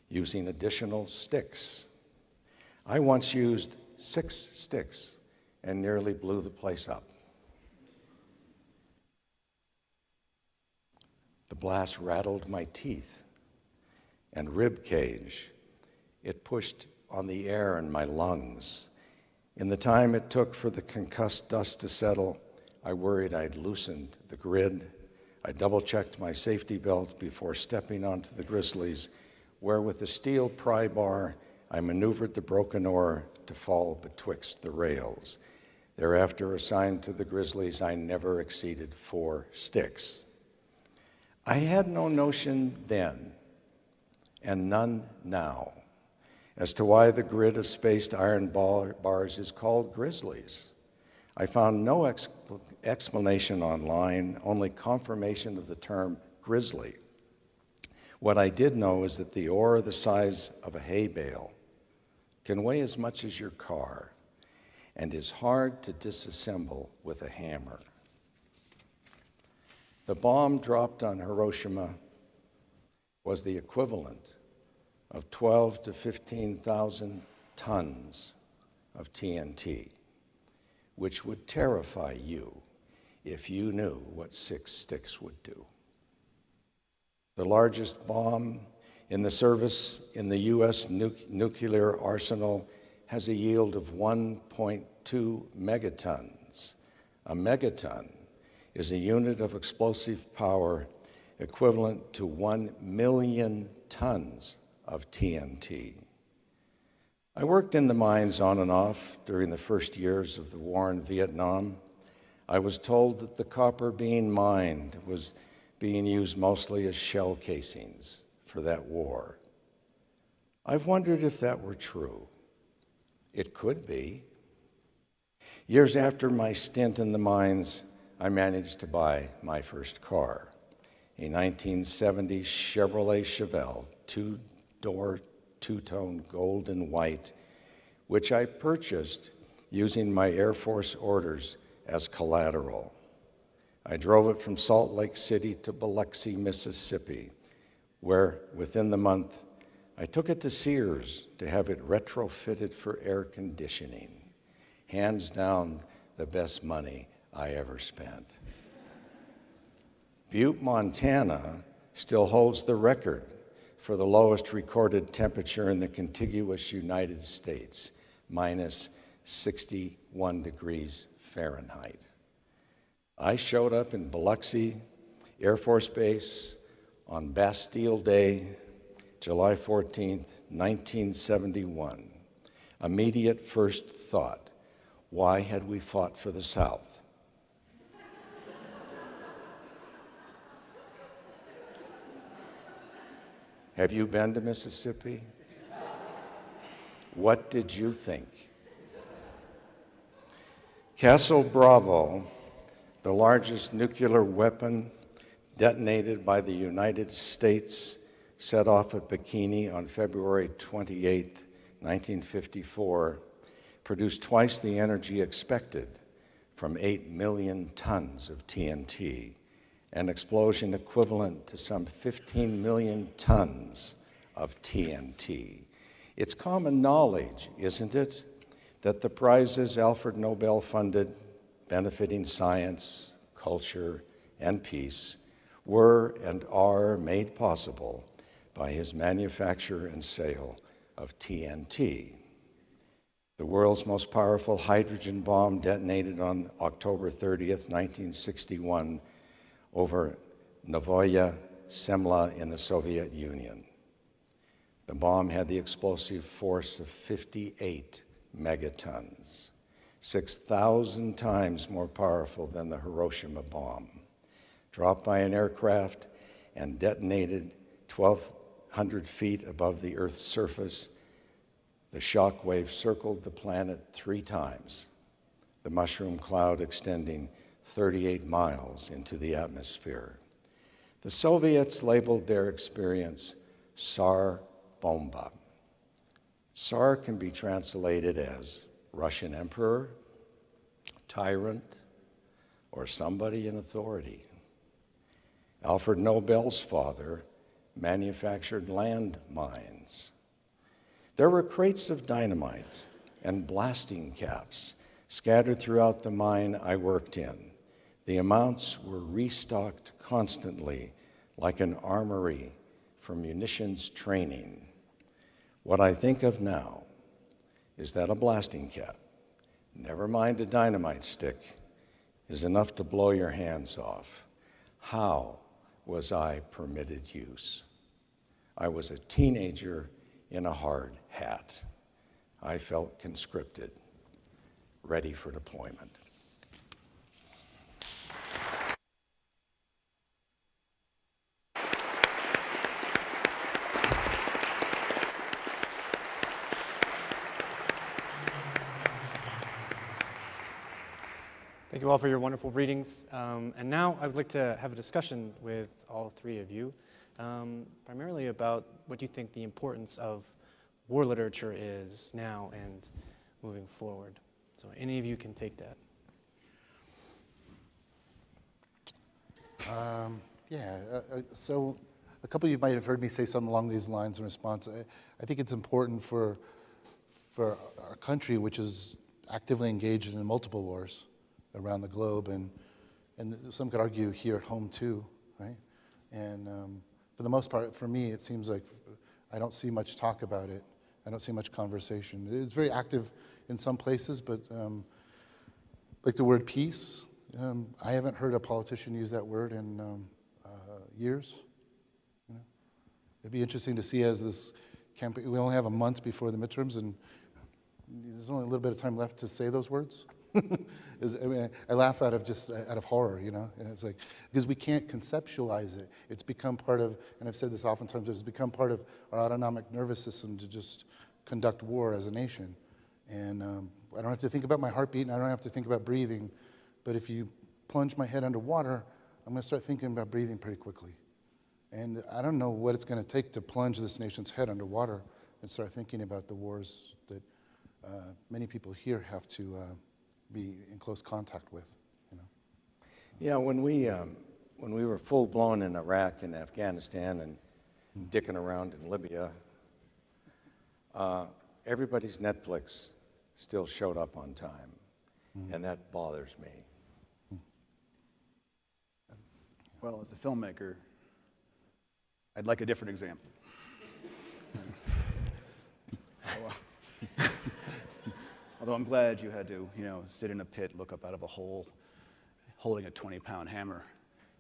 using additional sticks. I once used 6 sticks and nearly blew the place up. The blast rattled my teeth and rib cage. It pushed on the air in my lungs. In the time it took for the concussed dust to settle, I worried I'd loosened the grid. I double-checked my safety belt before stepping onto the Grizzlies, where with a steel pry bar, I maneuvered the broken oar to fall betwixt the rails. Thereafter, assigned to the Grizzlies, I never exceeded 4 sticks. I had no notion then, and none now, as to why the grid of spaced iron bars is called Grizzlies. I found no explanation online, only confirmation of the term grizzly. What I did know is that the oar the size of a hay bale can weigh as much as your car and is hard to disassemble with a hammer. The bomb dropped on Hiroshima was the equivalent of 12 to 15,000 tons of TNT, which would terrify you if you knew what 6 sticks would do. The largest bomb in the service in the U.S. nuclear arsenal has a yield of 1.2 megatons. A megaton is a unit of explosive power equivalent to 1 million tons of TNT. I worked in the mines on and off during the first years of the war in Vietnam. I was told that the copper being mined was being used mostly as shell casings for that war. I've wondered if that were true. It could be. Years after my stint in the mines, I managed to buy my first car, a 1970 Chevrolet Chevelle, 2-door, 2-tone gold and white, which I purchased using my Air Force orders as collateral. I drove it from Salt Lake City to Biloxi, Mississippi, where within the month I took it to Sears to have it retrofitted for air conditioning. Hands down, the best money I ever spent. Butte, Montana still holds the record for the lowest recorded temperature in the contiguous United States, minus 61 degrees Fahrenheit. I showed up in Biloxi Air Force Base on Bastille Day, July 14th, 1971. Immediate first thought, why had we fought for the South? Have you been to Mississippi? What did you think? Castle Bravo, the largest nuclear weapon detonated by the United States, set off at Bikini on February 28, 1954, produced twice the energy expected from 8 million tons of TNT, an explosion equivalent to some 15 million tons of TNT. It's common knowledge, isn't it, that the prizes Alfred Nobel funded, benefiting science, culture, and peace, were and are made possible by his manufacture and sale of TNT. The world's most powerful hydrogen bomb detonated on October 30th, 1961, over Novaya Zemlya in the Soviet Union. The bomb had the explosive force of 58 megatons, 6,000 times more powerful than the Hiroshima bomb. Dropped by an aircraft and detonated 1,200 feet above the Earth's surface, the shock wave circled the planet 3 times, the mushroom cloud extending 38 miles into the atmosphere. The Soviets labeled their experience Tsar Bomba. Tsar can be translated as Russian emperor, tyrant, or somebody in authority. Alfred Nobel's father manufactured landmines. There were crates of dynamite and blasting caps scattered throughout the mine I worked in. The amounts were restocked constantly like an armory for munitions training. What I think of now is that a blasting cap, never mind a dynamite stick, is enough to blow your hands off. How was I permitted use? I was a teenager in a hard hat. I felt conscripted, ready for deployment. Thank you all for your wonderful readings. And now I would like to have a discussion with all three of you, primarily about what you think the importance of war literature is now and moving forward. So any of you can take that. So a couple of you might have heard me say something along these lines in response. I think it's important for our country, which is actively engaged in multiple wars around the globe, and some could argue here at home too, right? And for the most part, for me, it seems like I don't see much talk about it. I don't see much conversation. It's very active in some places, but like the word peace, I haven't heard a politician use that word in years. You know? It'd be interesting to see as this campaign, we only have a month before the midterms, and there's only a little bit of time left to say those words. I laugh out of horror, you know. And it's like, because we can't conceptualize it. It's become part of, and I've said this oftentimes, it's become part of our autonomic nervous system to just conduct war as a nation. And I don't have to think about my heartbeat, and I don't have to think about breathing. But if you plunge my head underwater, I'm going to start thinking about breathing pretty quickly. And I don't know what it's going to take to plunge this nation's head underwater and start thinking about the wars that many people here have to be in close contact with, you know. Yeah, when we were full blown in Iraq and Afghanistan and dicking around in Libya, everybody's Netflix still showed up on time, and that bothers me. Well, as a filmmaker, I'd like a different example. Although I'm glad you had to, sit in a pit, look up out of a hole, holding a 20-pound hammer,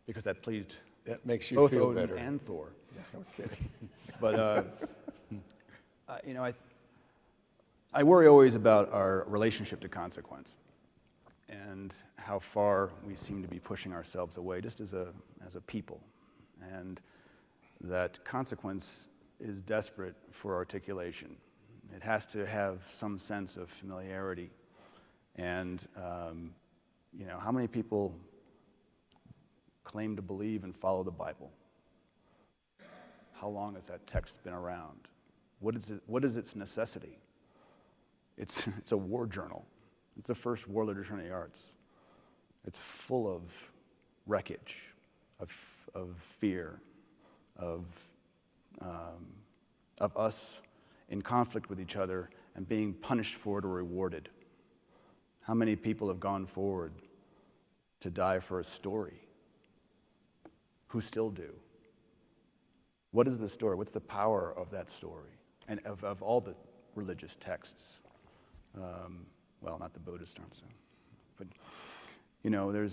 because that pleased That makes you both feel Odin better. and Thor. Yeah, okay. But I worry always about our relationship to consequence and how far we seem to be pushing ourselves away, just as a people, and that consequence is desperate for articulation. It has to have some sense of familiarity. And, how many people claim to believe and follow the Bible? How long has that text been around? What is its necessity? It's a war journal. It's the first war literature in the arts. It's full of wreckage, of fear, of us in conflict with each other and being punished for it or rewarded. How many people have gone forward to die for a story? Who still do? What is the story? What's the power of that story? And of all the religious texts, well, not the Buddhist aren't so, but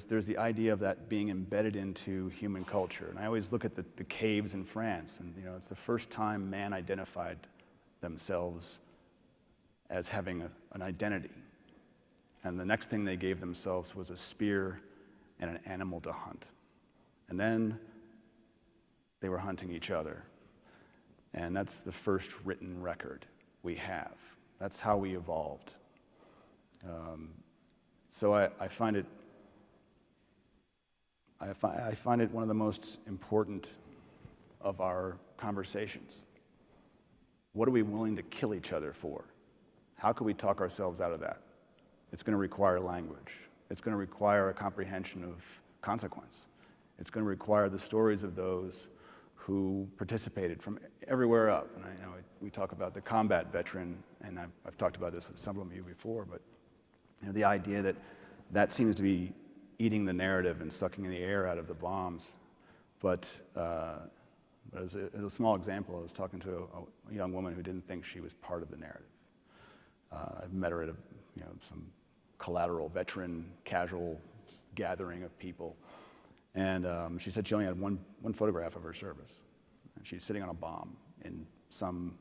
there's the idea of that being embedded into human culture. And I always look at the caves in France, and it's the first time man identified themselves as having an identity. And the next thing they gave themselves was a spear and an animal to hunt. And then they were hunting each other. And that's the first written record we have. That's how we evolved. So I find it one of the most important of our conversations. What are we willing to kill each other for? How can we talk ourselves out of that? It's going to require language. It's going to require a comprehension of consequence. It's going to require the stories of those who participated from everywhere up. And we talk about the combat veteran, and I've talked about this with some of you before, but the idea that seems to be eating the narrative and sucking the air out of the bombs. But as a small example, I was talking to a young woman who didn't think she was part of the narrative. I met her at some collateral veteran casual gathering of people, And she said she only had one photograph of her service. And she's sitting on a bomb in some,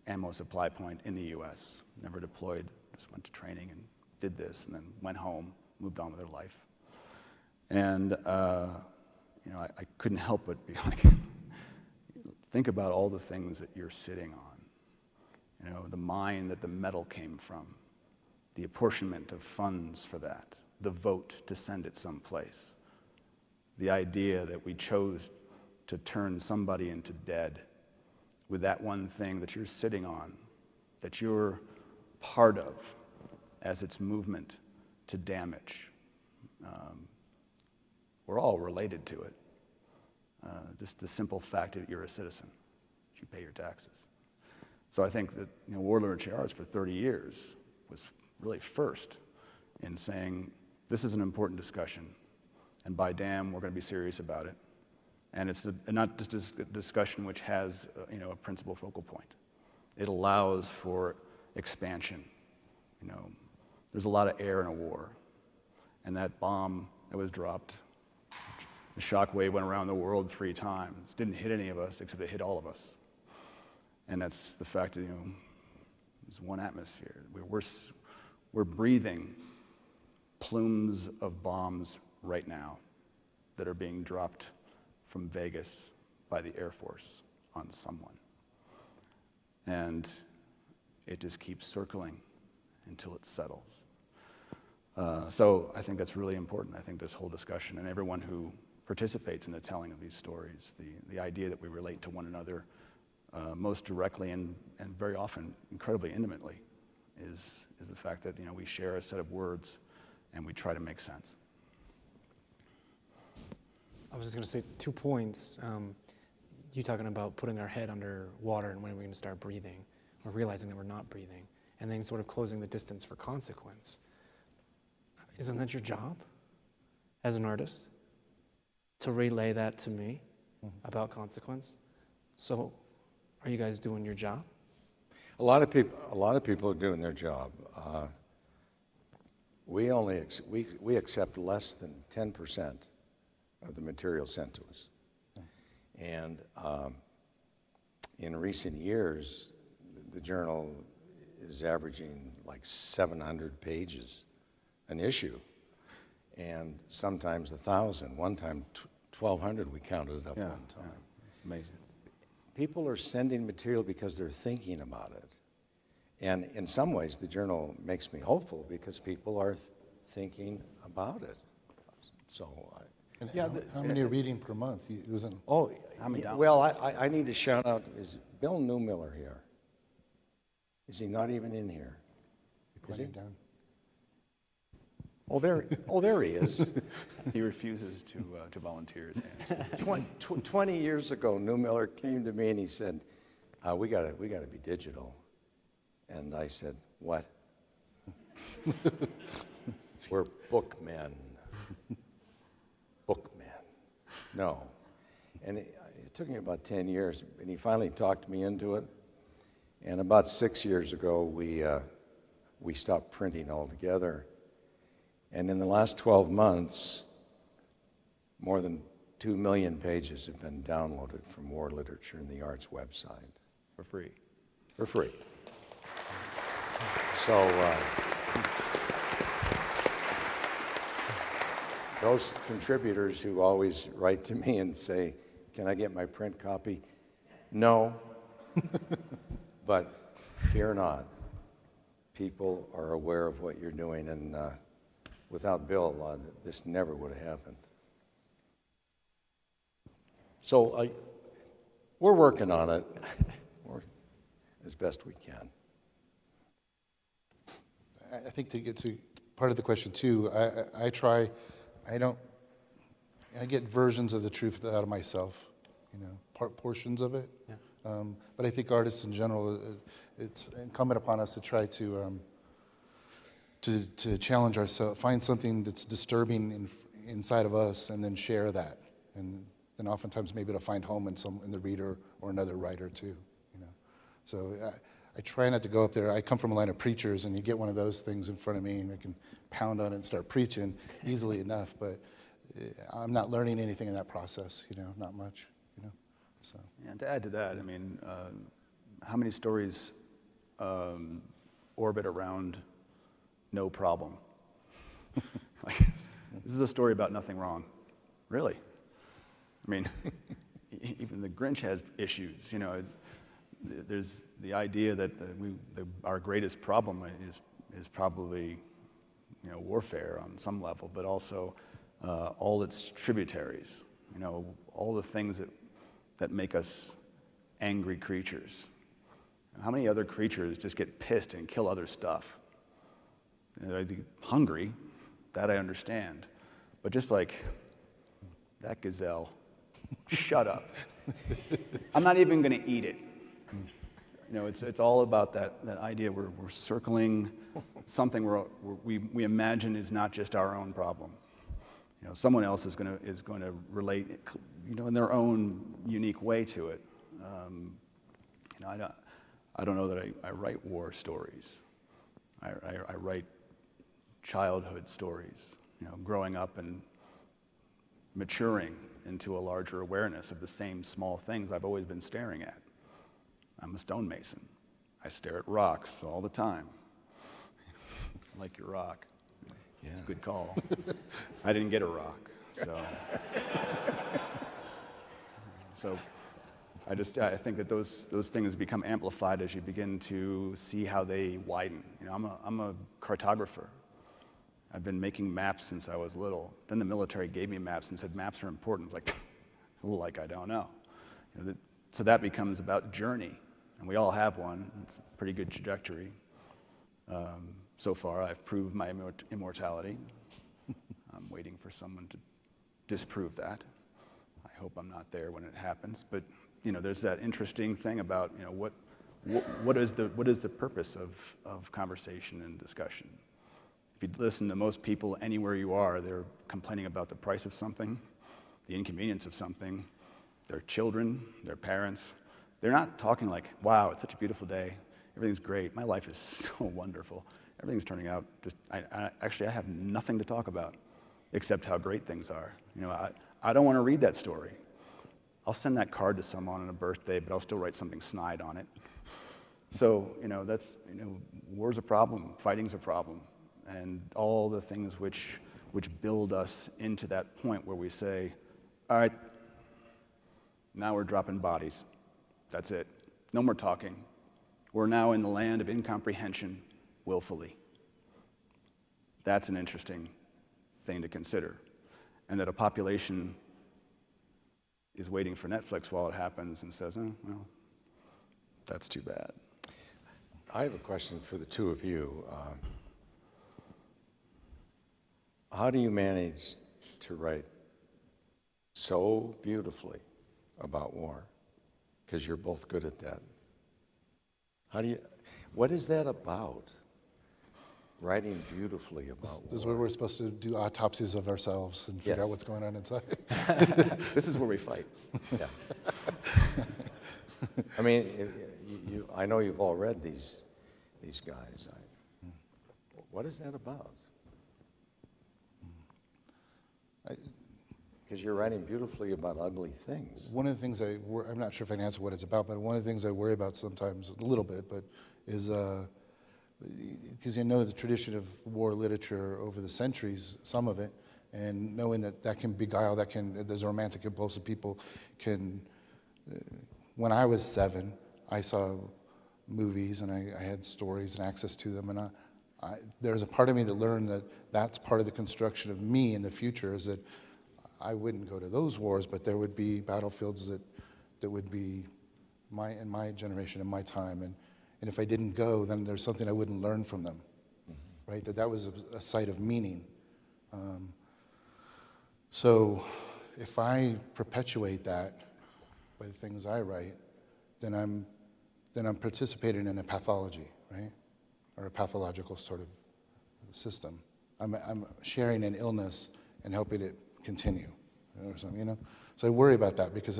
ammo supply point in the U.S. Never deployed, just went to training and did this, and then went home, moved on with her life. And I couldn't help but be like, think about all the things that you're sitting on. The mine that the metal came from, the apportionment of funds for that, the vote to send it someplace, the idea that we chose to turn somebody into dead with that one thing that you're sitting on, that you're part of as its movement to damage. We're all related to it. Just the simple fact that you're a citizen, that you pay your taxes. So I think that war literature arts for 30 years was really first in saying, this is an important discussion, and by damn, we're going to be serious about it. And it's not just a discussion which has a principal focal point. It allows for expansion. There's a lot of air in a war, and that bomb that was dropped, the shock wave went around the world 3 times. Didn't hit any of us, except it hit all of us. And that's the fact that there's one atmosphere. We're breathing plumes of bombs right now that are being dropped from Vegas by the Air Force on someone. And it just keeps circling until it settles. So I think that's really important. I think this whole discussion and everyone who participates in the telling of these stories, the idea that we relate to one another most directly and very often incredibly intimately is the fact that we share a set of words and we try to make sense. I was just going to say 2 points. You talking about putting our head under water and when we're going to start breathing, or realizing that we're not breathing, and then sort of closing the distance for consequence. Isn't that your job as an artist? To relay that to me about consequence? So are you guys doing your job? A lot of people are doing their job. We accept less than 10% of the material sent to us. And in recent years, the journal is averaging like 700 pages an issue, and sometimes 1,000. One time, 1,200 we counted it up one time. It's amazing. People are sending material because they're thinking about it. And in some ways, the journal makes me hopeful because people are thinking about it. So, And how many are reading per month? It wasn't. oh, How many well, I need to shout out, is Bill Newmiller here? Is he not even in here? Is he? Down. Oh, there he is. He refuses to volunteer his hands. 20 years ago, Newmiller came to me and he said, we gotta be digital. And I said, what? We're bookmen. Bookmen. No. And it took me about 10 years, and he finally talked me into it. And about 6 years ago, we stopped printing altogether. And in the last 12 months, more than 2 million pages have been downloaded from War Literature and the Arts website. For free. For free. So those contributors who always write to me and say, can I get my print copy? No, but fear not. People are aware of what you're doing, and without Bill, this never would have happened. So we're working on it as best we can. I think to get to part of the question too, I get versions of the truth out of myself, portions of it. Yeah. But I think artists in general, it's incumbent upon us to try to challenge ourselves, find something that's disturbing inside of us, and then share that. And then oftentimes maybe it'll find home in the reader or another writer too. So I try not to go up there. I come from a line of preachers, and you get one of those things in front of me, and I can pound on it and start preaching easily enough. But I'm not learning anything in that process, not much, so. And to add to that, I mean, how many stories orbit around no problem? Like, this is a story about nothing wrong. Really? I mean, even the Grinch has issues, there's the idea that our greatest problem is probably, warfare on some level, but also all its tributaries, all the things that make us angry creatures. How many other creatures just get pissed and kill other stuff? Hungry, that I understand, but just like that gazelle, shut up. I'm not even going to eat it. It's all about that idea we're circling something we imagine is not just our own problem. Someone else is going to relate, in their own unique way to it. I don't know that I write war stories. I write childhood stories. Growing up and maturing into a larger awareness of the same small things I've always been staring at. I'm a stonemason. I stare at rocks all the time. I like your rock. Yeah. It's a good call. I didn't get a rock, so I think that those things become amplified as you begin to see how they widen. I'm a cartographer. I've been making maps since I was little. Then the military gave me maps and said maps are important. Like I don't know. So that becomes about journey, and we all have one. It's a pretty good trajectory. So far, I've proved my immortality. I'm waiting for someone to disprove that. I hope I'm not there when it happens. But there's that interesting thing about what is the purpose of conversation and discussion. If you listen to most people anywhere you are, they're complaining about the price of something, the inconvenience of something, their children, their parents. They're not talking like, wow, it's such a beautiful day. Everything's great. My life is so wonderful. Everything's turning out just, I have nothing to talk about except how great things are. I don't want to read that story. I'll send that card to someone on a birthday, but I'll still write something snide on it. So, war's a problem, fighting's a problem. And all the things which build us into that point where we say, all right, now we're dropping bodies. That's it. No more talking. We're now in the land of incomprehension willfully. That's an interesting thing to consider. And that a population is waiting for Netflix while it happens and says, well, that's too bad. I have a question for the two of you. How do you manage to write so beautifully about war? Because you're both good at that. What is that about? Writing beautifully about war. This is where we're supposed to do autopsies of ourselves and figure Yes. out what's going on inside. This is where we fight. Yeah. I mean, I know you've all read these guys. What is that about? Because you're writing beautifully about ugly things. One of the things I'm not sure if I can answer what it's about, but one of the things I worry about sometimes, a little bit, but is, because the tradition of war literature over the centuries, some of it, and knowing that can beguile, there's a romantic impulse that people can, when I was 7, I saw movies and I had stories and access to them, and there's a part of me that learned that that's part of the construction of me in the future, is that I wouldn't go to those wars, but there would be battlefields that would be in my generation, in my time, and if I didn't go, then there's something I wouldn't learn from them, right? That was a site of meaning. So if I perpetuate that by the things I write, then I'm participating in a pathology, right? Or a pathological sort of system. I'm sharing an illness and helping it continue, or something, So I worry about that because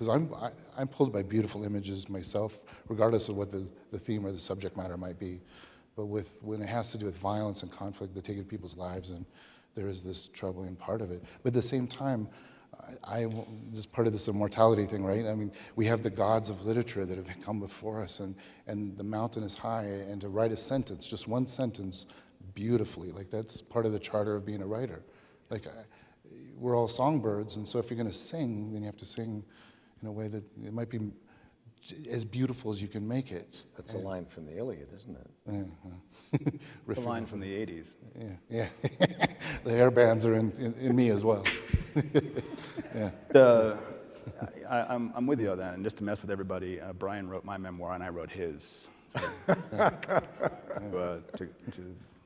I'm pulled by beautiful images myself, regardless of what the theme or the subject matter might be. But when it has to do with violence and conflict that take people's lives and there is this troubling part of it. But at the same time, this part of this immortality thing, right? I mean, we have the gods of literature that have come before us, and the mountain is high, and to write a sentence, just one sentence, beautifully, like that's part of the charter of being a writer. Like, we're all songbirds, and so if you're going to sing, then you have to sing in a way that it might be as beautiful as you can make it. That's a line from the Iliad, isn't it? It's a line from the 80s. Yeah. The hair bands are in me as well. Yeah. I'm with you on that, and just to mess with everybody, Brian wrote my memoir and I wrote his,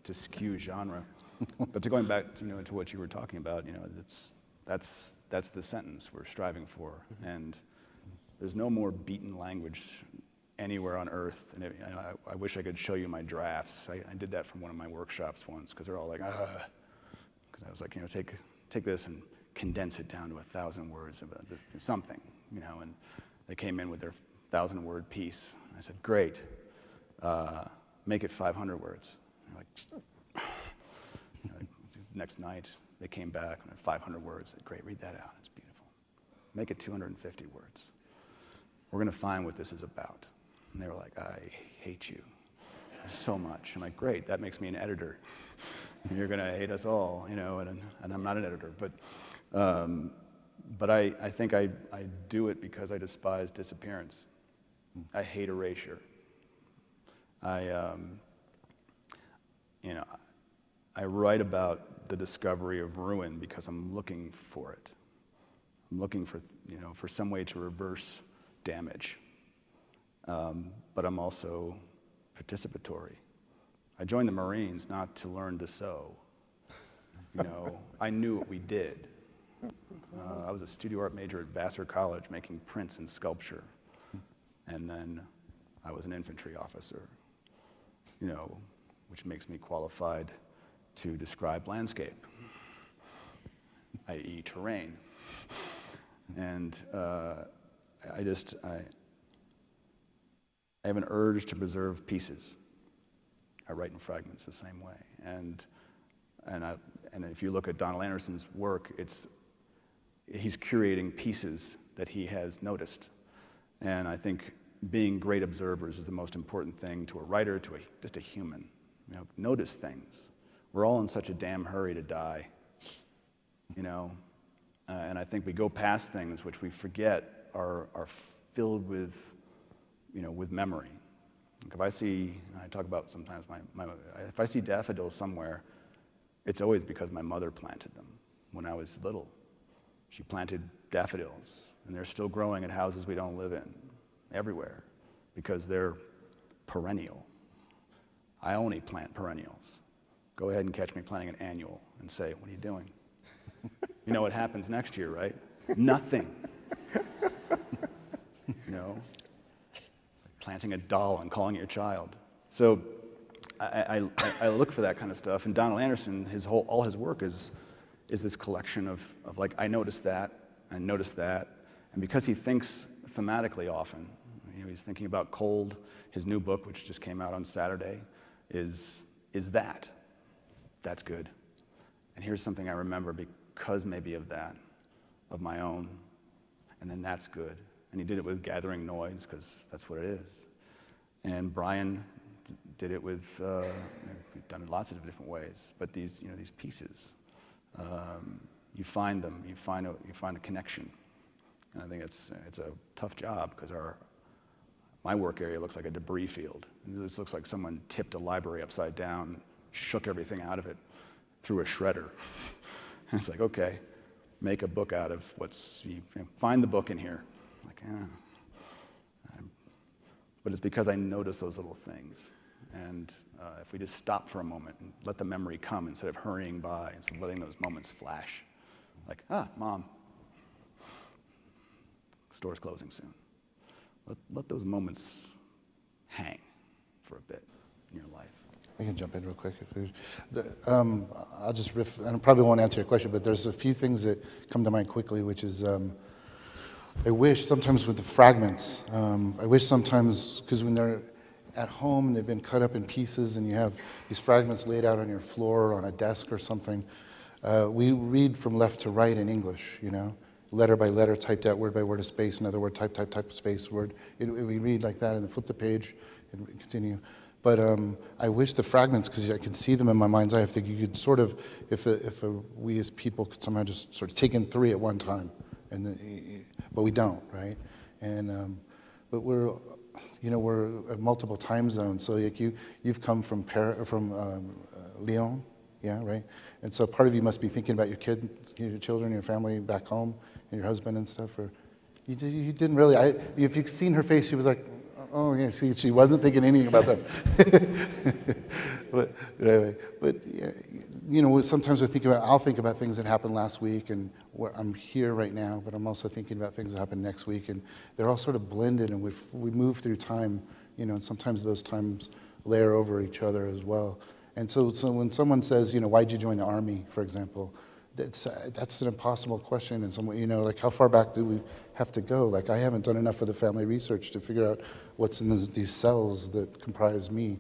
to skew genre. But to going back, to what you were talking about, that's the sentence we're striving for, and there's no more beaten language anywhere on earth. And I wish I could show you my drafts. I did that from one of my workshops once, because they're all like, because I was like, take this and condense it down to 1,000 words of something, and they came in with their 1,000-word piece. I said, great, make it 500 words. And like, next night, they came back and 500 words. I said, great, read that out, it's beautiful. Make it 250 words. We're gonna find what this is about. And they were like, I hate you so much. I'm like, great, that makes me an editor. And you're gonna hate us all, and I'm not an editor, but I think I do it because I despise disappearance. I hate erasure. I write about the discovery of ruin because I'm looking for it. I'm looking for, for some way to reverse damage. But I'm also participatory. I joined the Marines not to learn to sew. I knew what we did. I was a studio art major at Vassar College making prints and sculpture. And then I was an infantry officer, which makes me qualified to describe landscape, i.e. terrain. And I have an urge to preserve pieces. I write in fragments the same way. And if you look at Donald Anderson's work, he's curating pieces that he has noticed. And I think being great observers is the most important thing to a writer, to just a human. Notice things. We're all in such a damn hurry to die, and I think we go past things which we forget are filled with, with memory. Like if I see, I talk about sometimes if I see daffodils somewhere, it's always because my mother planted them when I was little. She planted daffodils, and they're still growing at houses we don't live in, everywhere, because they're perennial. I only plant perennials. Go ahead and catch me planting an annual and say, what are you doing? You know what happens next year, right? Nothing. It's like planting a doll and calling it your child. So I look for that kind of stuff. And Donald Anderson, all his work is this collection of like, I noticed that, and noticed that. And because he thinks thematically often, he's thinking about cold. His new book, which just came out on Saturday, is that. That's good. And here's something I remember because maybe of that, of my own, and then that's good. And he did it with Gathering Noise, because that's what it is. And Brian did it with, we've done it lots of different ways, but these pieces, you find them, you find a connection. And I think it's a tough job, because my work area looks like a debris field. This looks like someone tipped a library upside down, shook everything out of it through a shredder. And it's like, okay, make a book out of find the book in here. Like, but it's because I notice those little things. And if we just stop for a moment and let the memory come instead of hurrying by, instead of letting those moments flash. Like, Mom, store's closing soon. Let those moments hang for a bit in your life. I can jump in real quick. I'll just riff, and I probably won't answer your question, but there's a few things that come to mind quickly, which is I wish sometimes with the fragments, because when they're at home and they've been cut up in pieces and you have these fragments laid out on your floor or on a desk or something, We read from left to right in English, letter by letter, typed out, word by word, a space, another word, type, space, word. We read like that and then flip the page and continue. But I wish the fragments, because I could see them in my mind's eye, I think you could sort of, if we as people could somehow just sort of take in 3 at one time, but we don't, right? And but we're at multiple time zones. So like you've come from Lyon, yeah, right? And so part of you must be thinking about your children, your family back home, and your husband and stuff. Or you didn't really. If you've seen her face, she was like, oh yeah. See, she wasn't thinking anything about them. but anyway, sometimes I'll think about things that happened last week, and I'm here right now. But I'm also thinking about things that happen next week, and they're all sort of blended, and we move through time, and sometimes those times layer over each other as well. And so when someone says, why'd you join the Army, for example, that's an impossible question. And someone, like how far back do we have to go? Like I haven't done enough of the family research to figure out what's in these cells that comprise me.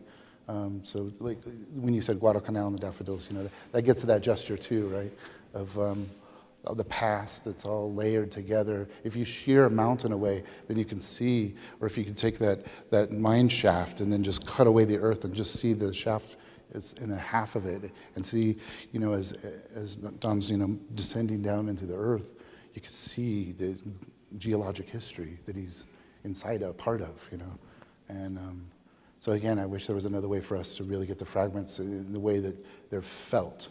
So like when you said Guadalcanal and the daffodils, that gets to that gesture too, right? Of the past that's all layered together. If you shear a mountain away, then you can see, or if you can take that mine shaft and then just cut away the earth and just see the shaft is in a half of it, and see, as Don's, descending down into the earth, you can see the geologic history that he's inside a part of, And so again, I wish there was another way for us to really get the fragments in the way that they're felt,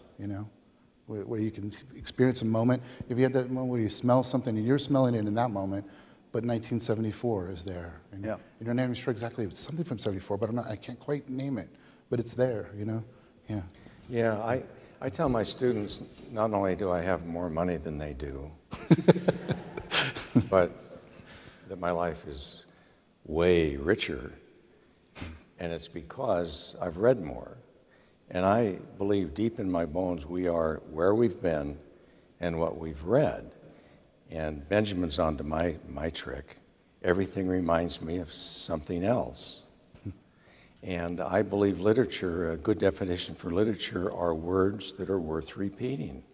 where you can experience a moment. If you had that moment where you smell something and you're smelling it in that moment, but 1974 is there, and Yeah. you're not even sure exactly, it's something from 74, but I can't quite name it. But it's there, Yeah. Yeah, I tell my students, not only do I have more money than they do, but that my life is way richer. And it's because I've read more. And I believe deep in my bones we are where we've been and what we've read. And Benjamin's onto my trick. Everything reminds me of something else. And I believe literature, a good definition for literature, are words that are worth repeating.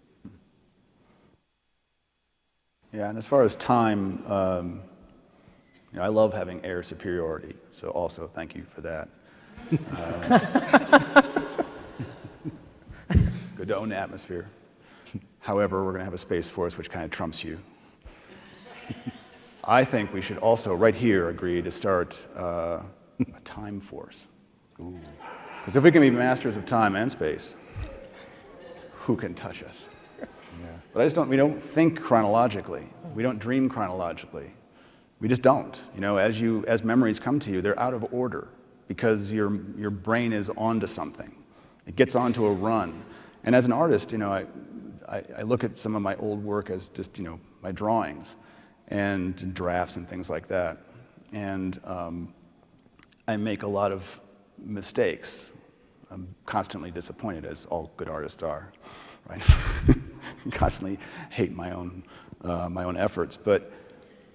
Yeah, and as far as time, I love having air superiority, so also thank you for that. Good to own the atmosphere. However, we're going to have a Space Force which kind of trumps you. I think we should also, right here, agree to start a time force. Because if we can be masters of time and space, who can touch us? Yeah. But we don't think chronologically. We don't dream chronologically. We just don't. As memories come to you, they're out of order because your brain is onto something. It gets onto a run. And as an artist, I look at some of my old work as just, my drawings and drafts and things like that. And I make a lot of mistakes. I'm constantly disappointed, as all good artists are, right? Constantly hate my own efforts, but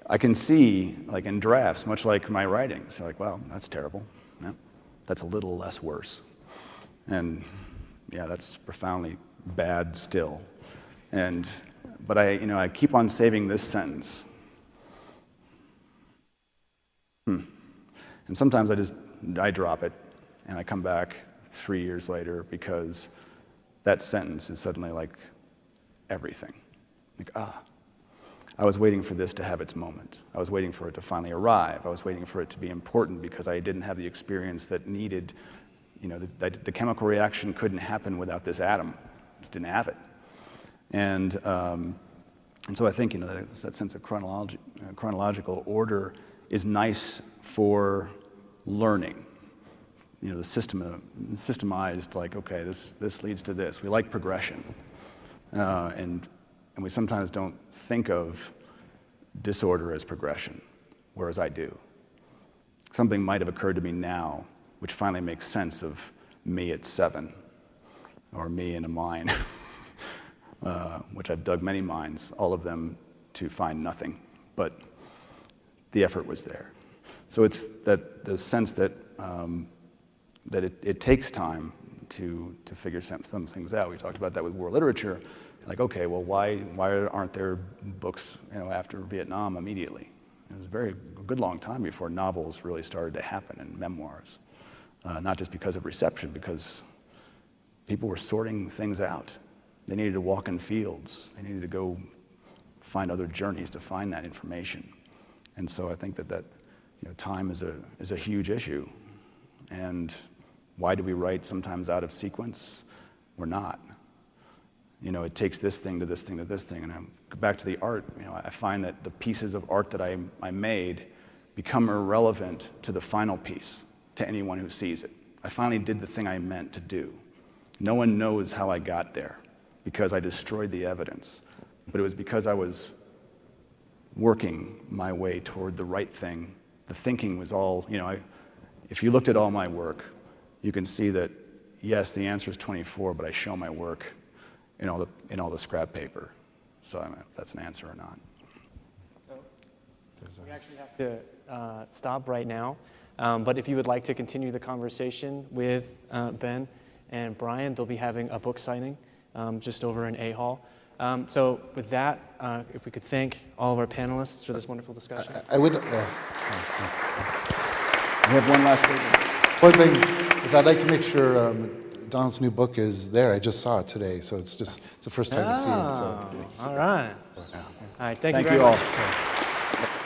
I can see, like in drafts, much like my writings, like, wow, that's terrible. Yeah, that's a little less worse, and yeah, that's profoundly bad still. But I keep on saving this sentence, and sometimes I drop it. And I come back 3 years later because that sentence is suddenly like everything. Like, I was waiting for this to have its moment. I was waiting for it to finally arrive. I was waiting for it to be important because I didn't have the experience that needed, the chemical reaction couldn't happen without this atom. Just didn't have it. And so I think, that sense of chronological order is nice for learning. The systemized, like, okay, this leads to this. We like progression. And we sometimes don't think of disorder as progression, whereas I do. Something might have occurred to me now, which finally makes sense of me at 7, or me in a mine, which I've dug many mines, all of them to find nothing, but the effort was there. So it's the sense that it takes time to figure some things out. We talked about that with war literature. Like, okay, well, why aren't there books, after Vietnam immediately? It was a good long time before novels really started to happen and memoirs. Not just because of reception, because people were sorting things out. They needed to walk in fields. They needed to go find other journeys to find that information. And so I think that time is a huge issue. And why do we write sometimes out of sequence? We're not. It takes this thing to this thing to this thing. And I go back to the art. I find that the pieces of art that I made become irrelevant to the final piece, to anyone who sees it. I finally did the thing I meant to do. No one knows how I got there because I destroyed the evidence. But it was because I was working my way toward the right thing. The thinking was all, if you looked at all my work, you can see that, yes, the answer is 24, but I show my work in all the scrap paper. So I don't know if that's an answer or not. So we actually have to stop right now. But if you would like to continue the conversation with Ben and Brian, they'll be having a book signing just over in A Hall. So with that, if we could thank all of our panelists for this wonderful discussion. I would. We have one last statement. One thing is I'd like to make sure Donald's new book is there. I just saw it today, so it's the first time to see it. So. All right. All right. Thank you Thank very you much. all.